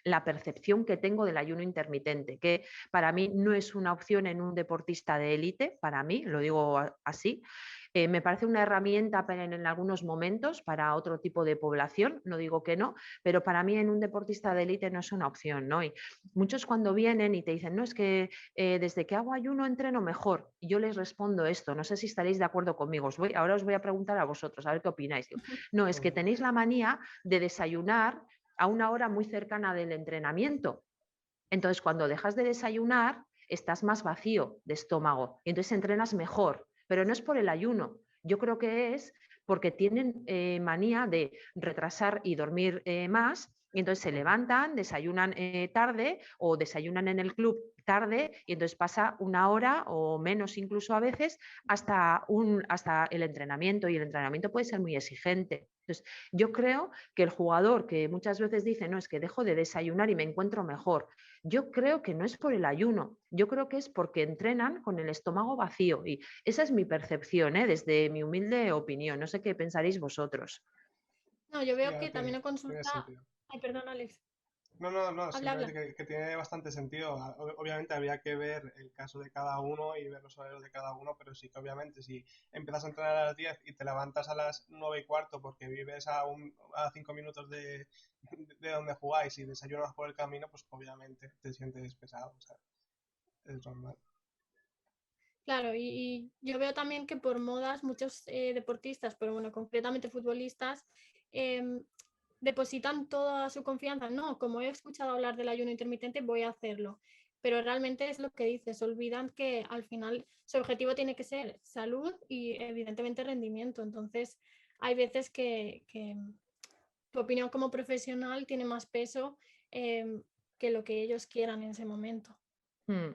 Speaker 3: la percepción que tengo del ayuno intermitente, que para mí no es una opción en un deportista de élite, para mí, lo digo así. Me parece una herramienta en algunos momentos para otro tipo de población, no digo que no, pero para mí en un deportista de élite no es una opción, ¿no? Y muchos cuando vienen y te dicen, no, es que desde que hago ayuno entreno mejor. Y yo les respondo esto, no sé si estaréis de acuerdo conmigo. Ahora os voy a preguntar a vosotros, a ver qué opináis. No, es que tenéis la manía de desayunar a una hora muy cercana del entrenamiento. Entonces, cuando dejas de desayunar, estás más vacío de estómago y entonces entrenas mejor, pero no es por el ayuno. Yo creo que es porque tienen manía de retrasar y dormir más y entonces se levantan, desayunan tarde o desayunan en el club tarde y entonces pasa una hora o menos incluso a veces hasta el entrenamiento y el entrenamiento puede ser muy exigente. Entonces, yo creo que el jugador que muchas veces dice, no, es que dejo de desayunar y me encuentro mejor. Yo creo que no es por el ayuno, yo creo que es porque entrenan con el estómago vacío y esa es mi percepción, desde mi humilde opinión. No sé qué pensaréis vosotros.
Speaker 2: No, yo
Speaker 1: Sí,
Speaker 2: veo
Speaker 1: ahora
Speaker 2: que también en
Speaker 1: tiene
Speaker 2: consulta...
Speaker 1: sentido.
Speaker 2: Ay, perdón, Alex.
Speaker 1: No,
Speaker 2: Habla,
Speaker 1: simplemente
Speaker 2: habla.
Speaker 1: que tiene bastante sentido. Obviamente habría que ver el caso de cada uno y ver los horarios de cada uno, pero sí que obviamente si empiezas a entrenar a las 10 y te levantas a las 9:15 porque vives a 5 minutos de donde jugáis y desayunas por el camino, pues obviamente te sientes pesado, o sea, es normal.
Speaker 2: Claro, y yo veo también que por modas muchos deportistas, pero bueno, concretamente futbolistas, em, depositan toda su confianza. No, como he escuchado hablar del ayuno intermitente, voy a hacerlo. Pero realmente es lo que dices, olvidan que al final su objetivo tiene que ser salud y evidentemente rendimiento. Entonces, hay veces que tu opinión como profesional tiene más peso que lo que ellos quieran en ese momento.
Speaker 3: Hmm.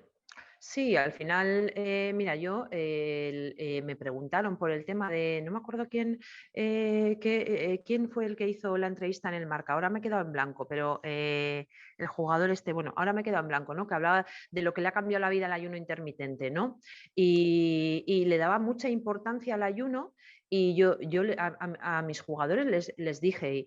Speaker 3: Sí, al final, mira, me preguntaron por el tema de, no me acuerdo quién fue el que hizo la entrevista en el Marca, ahora me he quedado en blanco, pero el jugador bueno, ahora me he quedado en blanco, ¿no? Que hablaba de lo que le ha cambiado la vida al ayuno intermitente, ¿no? Y le daba mucha importancia al ayuno y a mis jugadores les dije,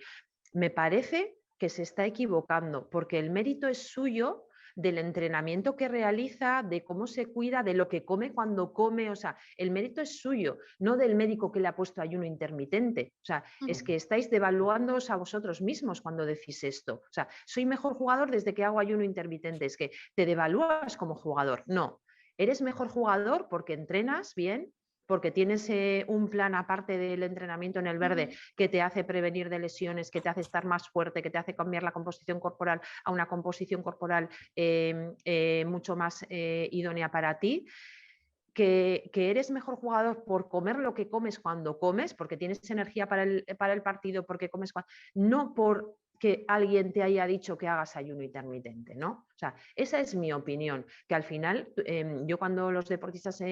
Speaker 3: me parece que se está equivocando, porque el mérito es suyo del entrenamiento que realiza, de cómo se cuida, de lo que come cuando come, o sea, el mérito es suyo, no del médico que le ha puesto ayuno intermitente. O sea, es que estáis devaluándoos a vosotros mismos cuando decís esto. O sea, soy mejor jugador desde que hago ayuno intermitente, es que te devalúas como jugador. No, eres mejor jugador porque entrenas bien, porque tienes un plan aparte del entrenamiento en el verde que te hace prevenir de lesiones, que te hace estar más fuerte, que te hace cambiar la composición corporal a una composición corporal mucho más idónea para ti. Que eres mejor jugador por comer lo que comes cuando comes, porque tienes energía para el partido, porque comes no por que alguien te haya dicho que hagas ayuno intermitente, ¿no? O sea, esa es mi opinión, que al final yo cuando los deportistas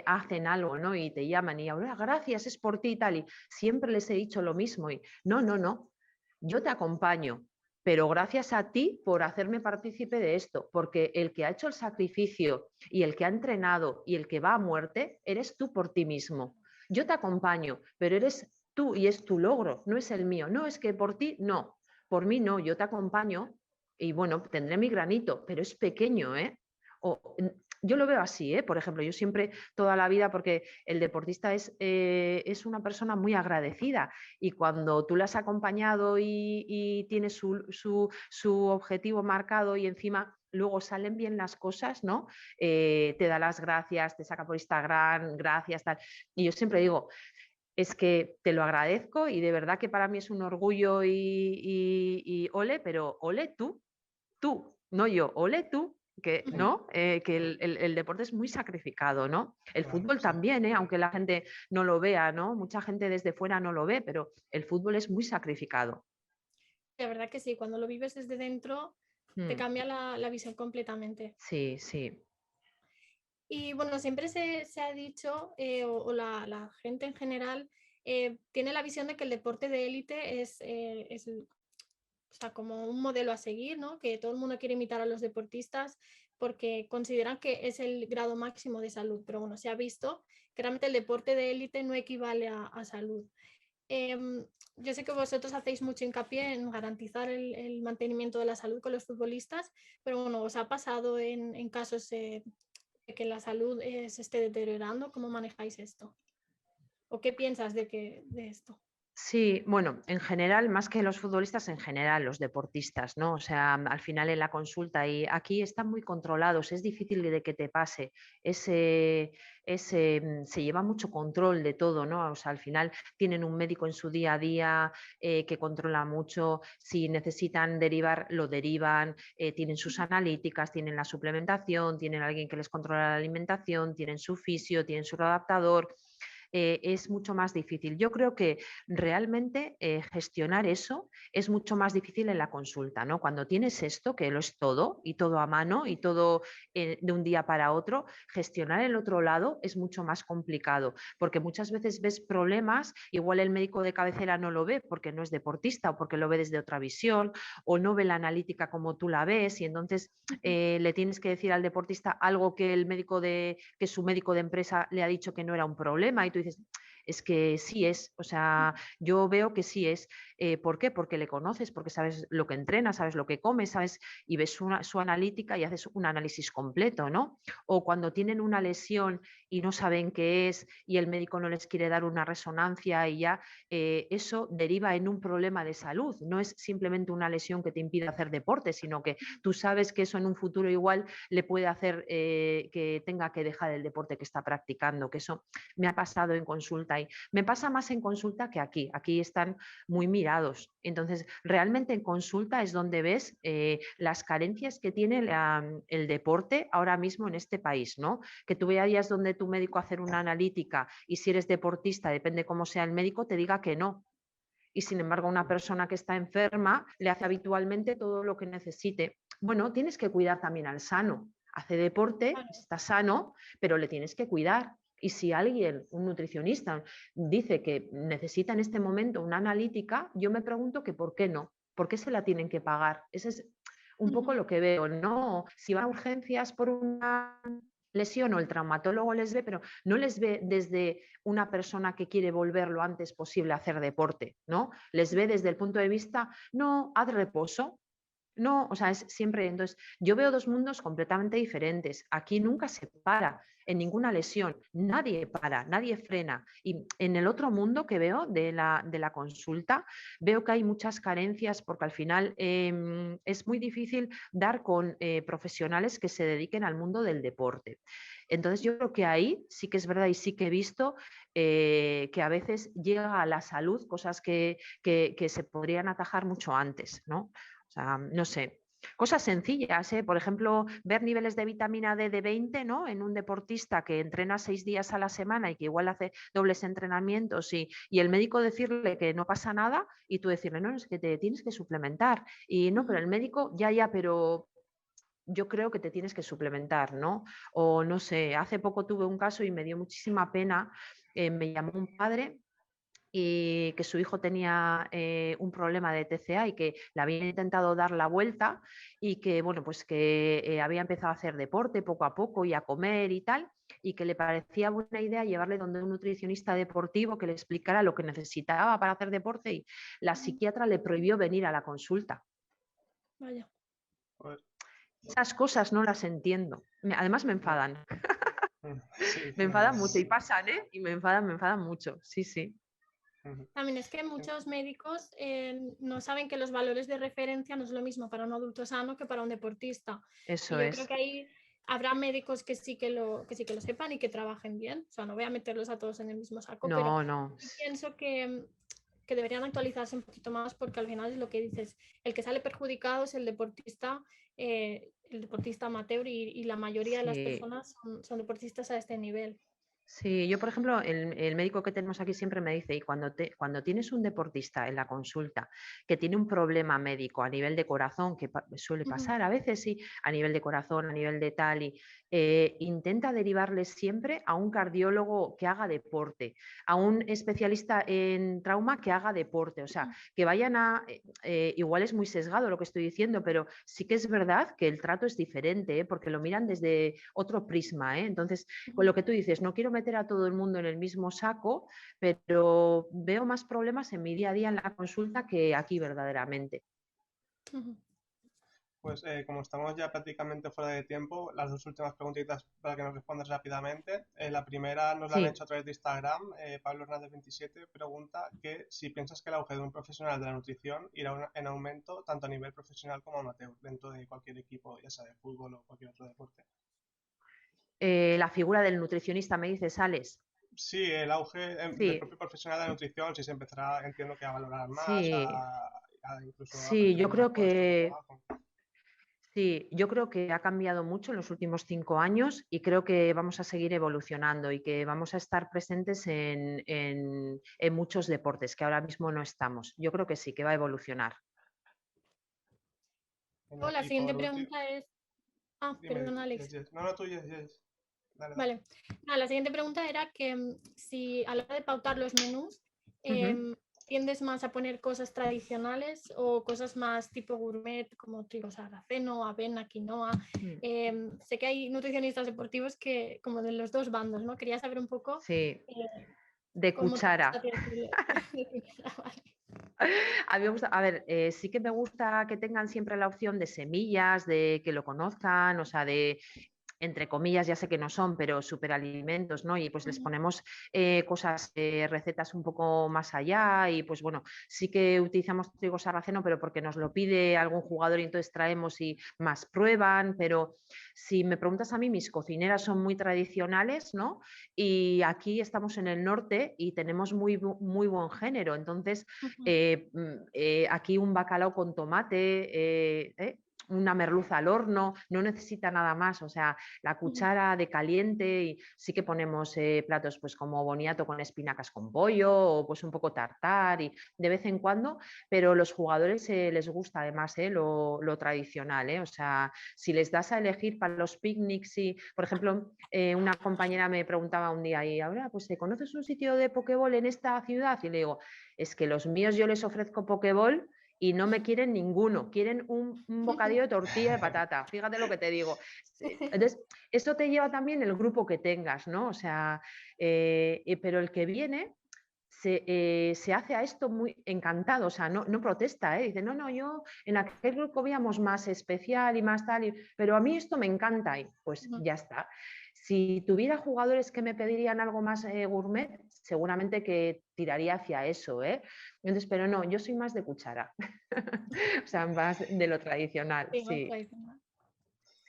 Speaker 3: hacen algo, ¿no? Y te llaman y ahora gracias, es por ti y tal, y siempre les he dicho lo mismo y no, yo te acompaño, pero gracias a ti por hacerme partícipe de esto, porque el que ha hecho el sacrificio y el que ha entrenado y el que va a muerte, eres tú por ti mismo. Yo te acompaño, pero eres tú y es tu logro, no es el mío. No es que por ti, no, por mí no, yo te acompaño y bueno, tendré mi granito, pero es pequeño, ¿eh? O, yo lo veo así, por ejemplo, yo siempre, toda la vida, porque el deportista es una persona muy agradecida y cuando tú le has acompañado y tienes su objetivo marcado y encima luego salen bien las cosas, ¿no? Te da las gracias, te saca por Instagram, gracias, tal. Y yo siempre digo, es que te lo agradezco y de verdad que para mí es un orgullo y ole, pero ole tú, no yo, ole tú, que, ¿no? Que el deporte es muy sacrificado, ¿no? El
Speaker 1: Claro,
Speaker 3: fútbol
Speaker 1: sí.
Speaker 3: también, aunque la gente no lo vea, ¿no? Mucha gente desde fuera no lo ve, pero el fútbol es muy sacrificado.
Speaker 2: La verdad que sí, cuando lo vives desde dentro te
Speaker 3: Mm,
Speaker 2: cambia la visión completamente.
Speaker 3: sí, sí.
Speaker 2: Y bueno, siempre se ha dicho, o la gente en general, tiene la visión de que el deporte de élite es o sea, como un modelo a seguir, ¿no? Que todo el mundo quiere imitar a los deportistas porque consideran que es el grado máximo de salud. Pero bueno, se ha visto que realmente el deporte de élite no equivale a salud. Yo sé que vosotros hacéis mucho hincapié en garantizar el mantenimiento de la salud con los futbolistas, pero bueno, ¿os ha pasado en casos de que la salud se esté deteriorando? ¿Cómo manejáis esto? ¿O qué piensas de esto?
Speaker 3: Sí, bueno, en general, más que los futbolistas, en general, los deportistas, ¿no? O sea, al final en la consulta y aquí están muy controlados, es difícil de que te pase, se lleva mucho control de todo, ¿no? O sea, al final tienen un médico en su día a día que controla mucho, si necesitan derivar, lo derivan, tienen sus analíticas, tienen la suplementación, tienen alguien que les controla la alimentación, tienen su fisio, tienen su adaptador. Es mucho más difícil. Yo creo que realmente gestionar eso es mucho más difícil en la consulta, ¿no? Cuando tienes esto, que lo es todo y todo a mano y todo de un día para otro, gestionar el otro lado es mucho más complicado, porque muchas veces ves problemas, igual el médico de cabecera no lo ve porque no es deportista o porque lo ve desde otra visión o no ve la analítica como tú la ves y entonces le tienes que decir al deportista algo que que su médico de empresa le ha dicho que no era un problema y tú dices, es que sí es, o sea, yo veo que sí es. ¿Por qué? Porque le conoces, porque sabes lo que entrena, sabes lo que come, sabes y ves su analítica y haces un análisis completo, ¿no? O cuando tienen una lesión y no saben qué es y el médico no les quiere dar una resonancia y ya eso deriva en un problema de salud. No es simplemente una lesión que te impide hacer deporte, sino que tú sabes que eso en un futuro igual le puede hacer que tenga que dejar el deporte que está practicando, que eso me ha pasado en consulta y me pasa más en consulta que aquí. Aquí están muy mirados. Entonces, realmente en consulta es donde ves las carencias que tiene el deporte ahora mismo en este país, ¿no? Que tú veas donde tu médico hacer una analítica y si eres deportista, depende cómo sea el médico, te diga que no. Y sin embargo, una persona que está enferma le hace habitualmente todo lo que necesite. Bueno, tienes que cuidar también al sano. Hace deporte,
Speaker 2: Claro.
Speaker 3: está sano, pero le tienes que cuidar. Y si alguien, un nutricionista, dice que necesita en este momento una analítica, yo me pregunto que por qué no, por qué se la tienen que pagar. Ese es un poco lo que veo, ¿no? Si van a urgencias por una lesión o el traumatólogo les ve, pero no les ve desde una persona que quiere volver lo antes posible a hacer deporte, ¿no? Les ve desde el punto de vista, no, haz reposo, no, o sea, es siempre, entonces, yo veo dos mundos completamente diferentes. Aquí nunca se para en ninguna lesión, nadie para, nadie frena. Y en el otro mundo que veo de la consulta, veo que hay muchas carencias porque al final es muy difícil dar con profesionales que se dediquen al mundo del deporte. Entonces, yo creo que ahí sí que es verdad y sí que he visto que a veces llega a la salud cosas que se podrían atajar mucho antes, ¿no? O sea, no sé, cosas sencillas, ¿eh? Por ejemplo, ver niveles de vitamina D de 20, ¿no? En un deportista que entrena 6 días a la semana y que igual hace dobles entrenamientos y el médico decirle que no pasa nada y tú decirle, no, es que te tienes que suplementar. Y no, pero el médico, ya, pero yo creo que te tienes que suplementar, ¿no? O no sé, hace poco tuve un caso y me dio muchísima pena, me llamó un padre y que su hijo tenía un problema de TCA y que le habían intentado dar la vuelta y que, bueno, pues que había empezado a hacer deporte poco a poco y a comer y tal, y que le parecía buena idea llevarle donde un nutricionista deportivo que le explicara lo que necesitaba para hacer deporte y la psiquiatra le prohibió venir a la consulta.
Speaker 2: Vaya.
Speaker 1: Joder.
Speaker 3: Esas cosas no las entiendo. Además me
Speaker 1: Ya.
Speaker 3: enfadan.
Speaker 1: Sí,
Speaker 3: Me
Speaker 1: la verdad
Speaker 3: enfadan mucho y
Speaker 1: que
Speaker 3: pasan, ¿eh? Y me enfadan mucho. Sí, sí.
Speaker 1: Ujú.
Speaker 2: También es que muchos médicos no saben que los valores de referencia no es lo mismo para un adulto sano que para un deportista. Y
Speaker 3: Eso
Speaker 2: yo creo
Speaker 3: es.
Speaker 2: que ahí habrá médicos que sí que lo sepan y que trabajen bien. O sea, no voy a meterlos a todos en el mismo saco, pero
Speaker 3: No, no.
Speaker 2: sí pienso que deberían actualizarse un poquito más porque al final es lo que dices, el que sale perjudicado es el deportista amateur y la mayoría de las
Speaker 3: Sí.
Speaker 2: personas son deportistas a este nivel.
Speaker 3: Sí, yo por ejemplo, el médico que tenemos aquí siempre me dice, y cuando tienes un deportista en la consulta que tiene un problema médico a nivel de corazón, que suele
Speaker 2: Ujú,
Speaker 3: pasar a veces, sí, a nivel de corazón, a nivel de tal, y intenta derivarles siempre a un cardiólogo que haga deporte, a un especialista en trauma que haga deporte, o sea,
Speaker 2: ujú,
Speaker 3: que vayan igual es muy sesgado lo que estoy diciendo, pero sí que es verdad que el trato es diferente, porque lo miran desde otro prisma, ¿eh? Entonces, con
Speaker 2: ujú,
Speaker 3: lo que tú dices, no quiero meter a todo el mundo en el mismo saco, pero veo más problemas en mi día a día en la consulta que aquí verdaderamente.
Speaker 2: ujú.
Speaker 1: Pues como estamos ya prácticamente fuera de tiempo, las dos últimas preguntitas para que nos respondas rápidamente. La primera nos la han
Speaker 3: Sí,
Speaker 1: hecho a través de Instagram. Pablo Hernández 27 pregunta que si piensas que el auge de un profesional de la nutrición irá en aumento tanto a nivel profesional como amateur dentro de cualquier equipo, ya sea de fútbol o cualquier otro deporte.
Speaker 3: la figura del nutricionista me dice, Sales.
Speaker 1: Sí, el auge del
Speaker 3: Sí,
Speaker 1: propio profesional de la nutrición, si se empezará, entiendo que a valorar más,
Speaker 3: sí,
Speaker 1: incluso a
Speaker 3: sí,
Speaker 1: percibir más por este trabajo.
Speaker 3: sí, yo creo que ha cambiado mucho en los últimos 5 años y creo que vamos a seguir evolucionando y que vamos a estar presentes en muchos deportes que ahora mismo no estamos. Yo creo que sí, que va a evolucionar.
Speaker 1: Genial.
Speaker 2: La
Speaker 1: Y
Speaker 2: siguiente
Speaker 1: por último,
Speaker 2: pregunta es... Ah,
Speaker 1: dime,
Speaker 2: perdón,
Speaker 1: yes,
Speaker 2: Alex.
Speaker 1: yes. No, no, tú, yes, yes. Dale, dale.
Speaker 2: Vale. Nada, la siguiente pregunta era que si a la hora de pautar los menús,
Speaker 3: Ujú.
Speaker 2: ¿tiendes más a poner cosas tradicionales o cosas más tipo gourmet, como trigo sarraceno, avena, quinoa?
Speaker 3: Mm.
Speaker 2: Sé que hay nutricionistas deportivos que, como de los dos bandos, ¿no? Quería saber un poco
Speaker 3: Sí,
Speaker 2: eh,
Speaker 3: de
Speaker 2: cómo te gusta
Speaker 3: cuchara.
Speaker 2: hacer vale.
Speaker 3: A mí me gusta, a ver, sí que me gusta que tengan siempre la opción de semillas, de que lo conozcan, o sea, de entre comillas, ya sé que no son, pero superalimentos, ¿no? Y pues les
Speaker 2: Ujú,
Speaker 3: ponemos cosas, recetas un poco más allá y pues bueno, sí que utilizamos trigo sarraceno, pero porque nos lo pide algún jugador y entonces traemos y más prueban, pero si me preguntas a mí, mis cocineras son muy tradicionales, ¿no? Y aquí estamos en el norte y tenemos muy buen género, entonces
Speaker 2: ujú,
Speaker 3: aquí un bacalao con tomate, una merluza al horno, no necesita nada más, o sea, la
Speaker 2: ujú,
Speaker 3: cuchara de caliente y sí que ponemos platos pues como boniato con espinacas con pollo o pues un poco tartar y de vez en cuando, pero los jugadores les gusta además lo tradicional, o sea, si les das a elegir para los picnics y, por ejemplo, una compañera me preguntaba un día y ahora, pues, ¿conoces un sitio de pokeball en esta ciudad? Y le digo, es que los míos yo les ofrezco pokeball y no me quieren ninguno, quieren un
Speaker 2: ujú.
Speaker 3: bocadillo de tortilla de patata, fíjate lo que te digo. Entonces, esto te lleva también el grupo que tengas, ¿no? O sea, pero el que viene se hace a esto muy encantado, o sea, no protesta, ¿eh? Dice, no, no, yo en aquel grupo veíamos más especial y más tal, pero a mí esto me encanta y pues
Speaker 2: Ujú.
Speaker 3: ya está. Si tuviera jugadores que me pedirían algo más gourmet, seguramente que tiraría hacia eso, ¿eh? Entonces, pero no, yo soy más de cuchara, o sea, más de lo tradicional,
Speaker 2: Sí, más
Speaker 3: sí,
Speaker 2: tradicional.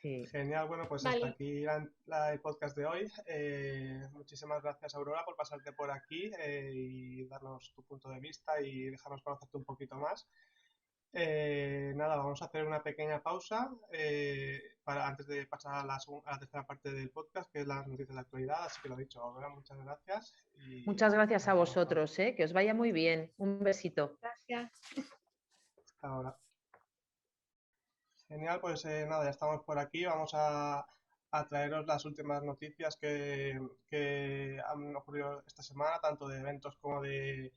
Speaker 3: sí.
Speaker 1: Genial, bueno, pues hasta
Speaker 2: Vale,
Speaker 1: aquí el podcast de hoy. Muchísimas gracias, Aurora, por pasarte por aquí y darnos tu punto de vista y dejarnos conocerte un poquito más. Nada, vamos a hacer una pequeña pausa antes de pasar a la tercera parte del podcast, que es las noticias de actualidad. Así que lo dicho, Aurora, muchas gracias y
Speaker 3: Muchas gracias a
Speaker 1: hasta ahora.
Speaker 3: vosotros, ¿eh? Que os vaya muy bien. Un besito.
Speaker 2: gracias.
Speaker 1: Hasta ahora. Genial, pues nada, ya estamos por aquí. Vamos a traeros las últimas noticias que han ocurrido esta semana, tanto de eventos como de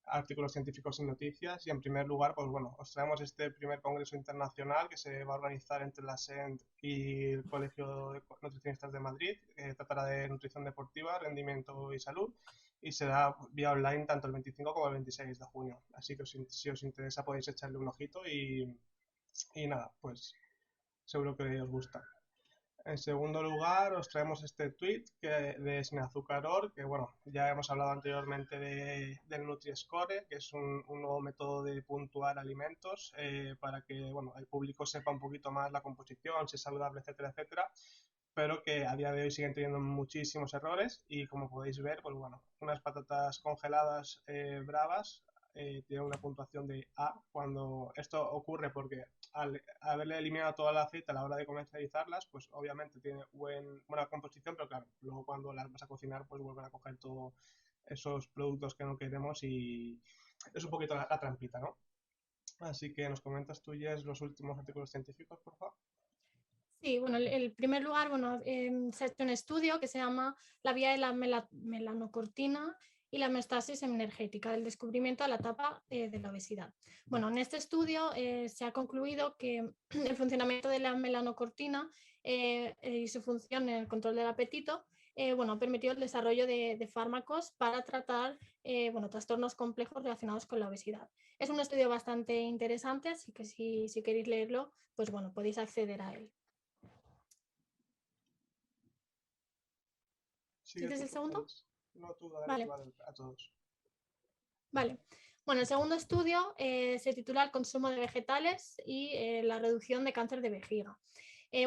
Speaker 1: artículos científicos y noticias. Y en primer lugar, pues bueno, os traemos este primer congreso internacional que se va a organizar entre la SENT y el Colegio de Nutricionistas de Madrid, que tratará de nutrición deportiva, rendimiento y salud. Y será vía online tanto el 25 como el 26 de junio. Así que si os interesa podéis echarle un ojito y nada, pues seguro que os gusta. En segundo lugar, os traemos este tweet de Sin Azúcar Org, que bueno, ya hemos hablado anteriormente del Nutri-Score, que es un nuevo método de puntuar alimentos para que bueno, el público sepa un poquito más la composición, si es saludable, etcétera, etcétera, pero que a día de hoy siguen teniendo muchísimos errores y como podéis ver, pues bueno, unas patatas congeladas bravas tienen una puntuación de A cuando esto ocurre porque al haberle eliminado todo el aceite a la hora de comercializarlas, pues obviamente tiene buena composición, pero claro, luego cuando las vas a cocinar, pues vuelven a coger todos esos productos que no queremos y es un poquito la trampita, ¿no? Así que nos comentas tú, Jess, los últimos artículos científicos, por favor.
Speaker 2: Sí, bueno, el primer lugar, bueno, se ha hecho un estudio que se llama La vía de la melanocortina y la homeostasis energética, del descubrimiento a la etapa de la obesidad. Bueno, en este estudio se ha concluido que el funcionamiento de la melanocortina y su función en el control del apetito bueno, ha permitido el desarrollo de fármacos para tratar bueno, trastornos complejos relacionados con la obesidad. Es un estudio bastante interesante, así que si queréis leerlo, pues bueno, podéis acceder a él. ¿Quieres el segundo?
Speaker 1: No, tú dale,
Speaker 2: vale.
Speaker 1: A todos.
Speaker 2: Vale. Bueno, el segundo estudio se titula El consumo de vegetales y la reducción de cáncer de vejiga.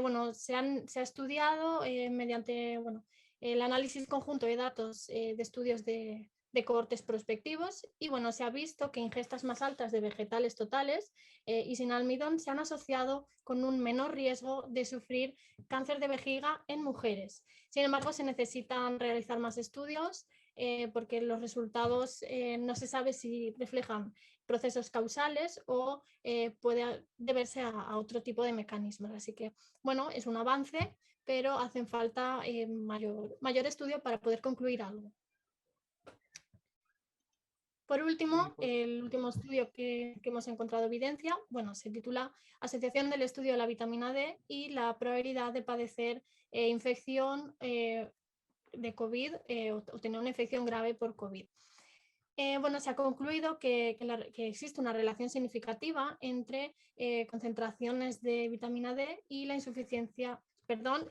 Speaker 2: Bueno, se ha estudiado mediante bueno, el análisis conjunto de datos de estudios de cohortes prospectivos y bueno, se ha visto que ingestas más altas de vegetales totales y sin almidón se han asociado con un menor riesgo de sufrir cáncer de vejiga en mujeres. Sin embargo, se necesitan realizar más estudios porque los resultados no se sabe si reflejan procesos causales o puede deberse a otro tipo de mecanismos. Así que, bueno, es un avance, pero hacen falta mayor estudio para poder concluir algo. Por último, el último estudio que hemos encontrado evidencia, bueno, se titula Asociación del estudio de la vitamina D y la probabilidad de padecer infección de COVID o tener una infección grave por COVID. Bueno, se ha concluido que existe una relación significativa entre concentraciones de vitamina D y la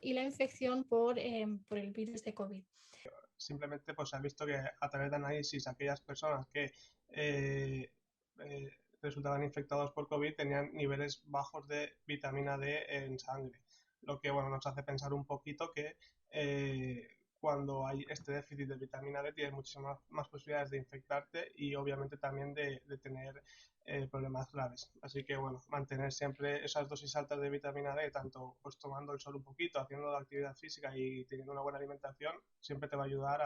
Speaker 2: y la infección por el virus de COVID.
Speaker 1: Simplemente pues se ha visto que a través de análisis aquellas personas que resultaban infectados por COVID tenían niveles bajos de vitamina D en sangre, lo que bueno, nos hace pensar un poquito que cuando hay este déficit de vitamina D tienes muchísimas más posibilidades de infectarte y obviamente también de tener problemas graves. Así que bueno, mantener siempre esas dosis altas de vitamina D, tanto pues tomando el sol un poquito, haciendo la actividad física y teniendo una buena alimentación, siempre te va a ayudar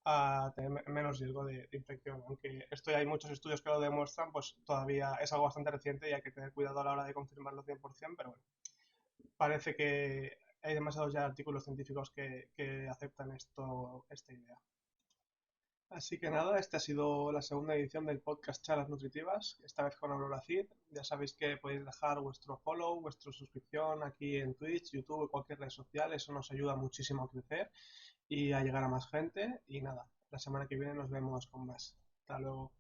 Speaker 1: a tener menos riesgo de infección. Aunque esto ya hay muchos estudios que lo demuestran, pues todavía es algo bastante reciente y hay que tener cuidado a la hora de confirmarlo 100%, pero bueno, parece que hay demasiados ya artículos científicos que aceptan esta idea. Así que nada, esta ha sido la segunda edición del podcast Charlas Nutritivas, esta vez con Aurora Cid. Ya sabéis que podéis dejar vuestro follow, vuestra suscripción aquí en Twitch, YouTube o cualquier red social, eso nos ayuda muchísimo a crecer y a llegar a más gente. Y nada, la semana que viene nos vemos con más. Hasta luego.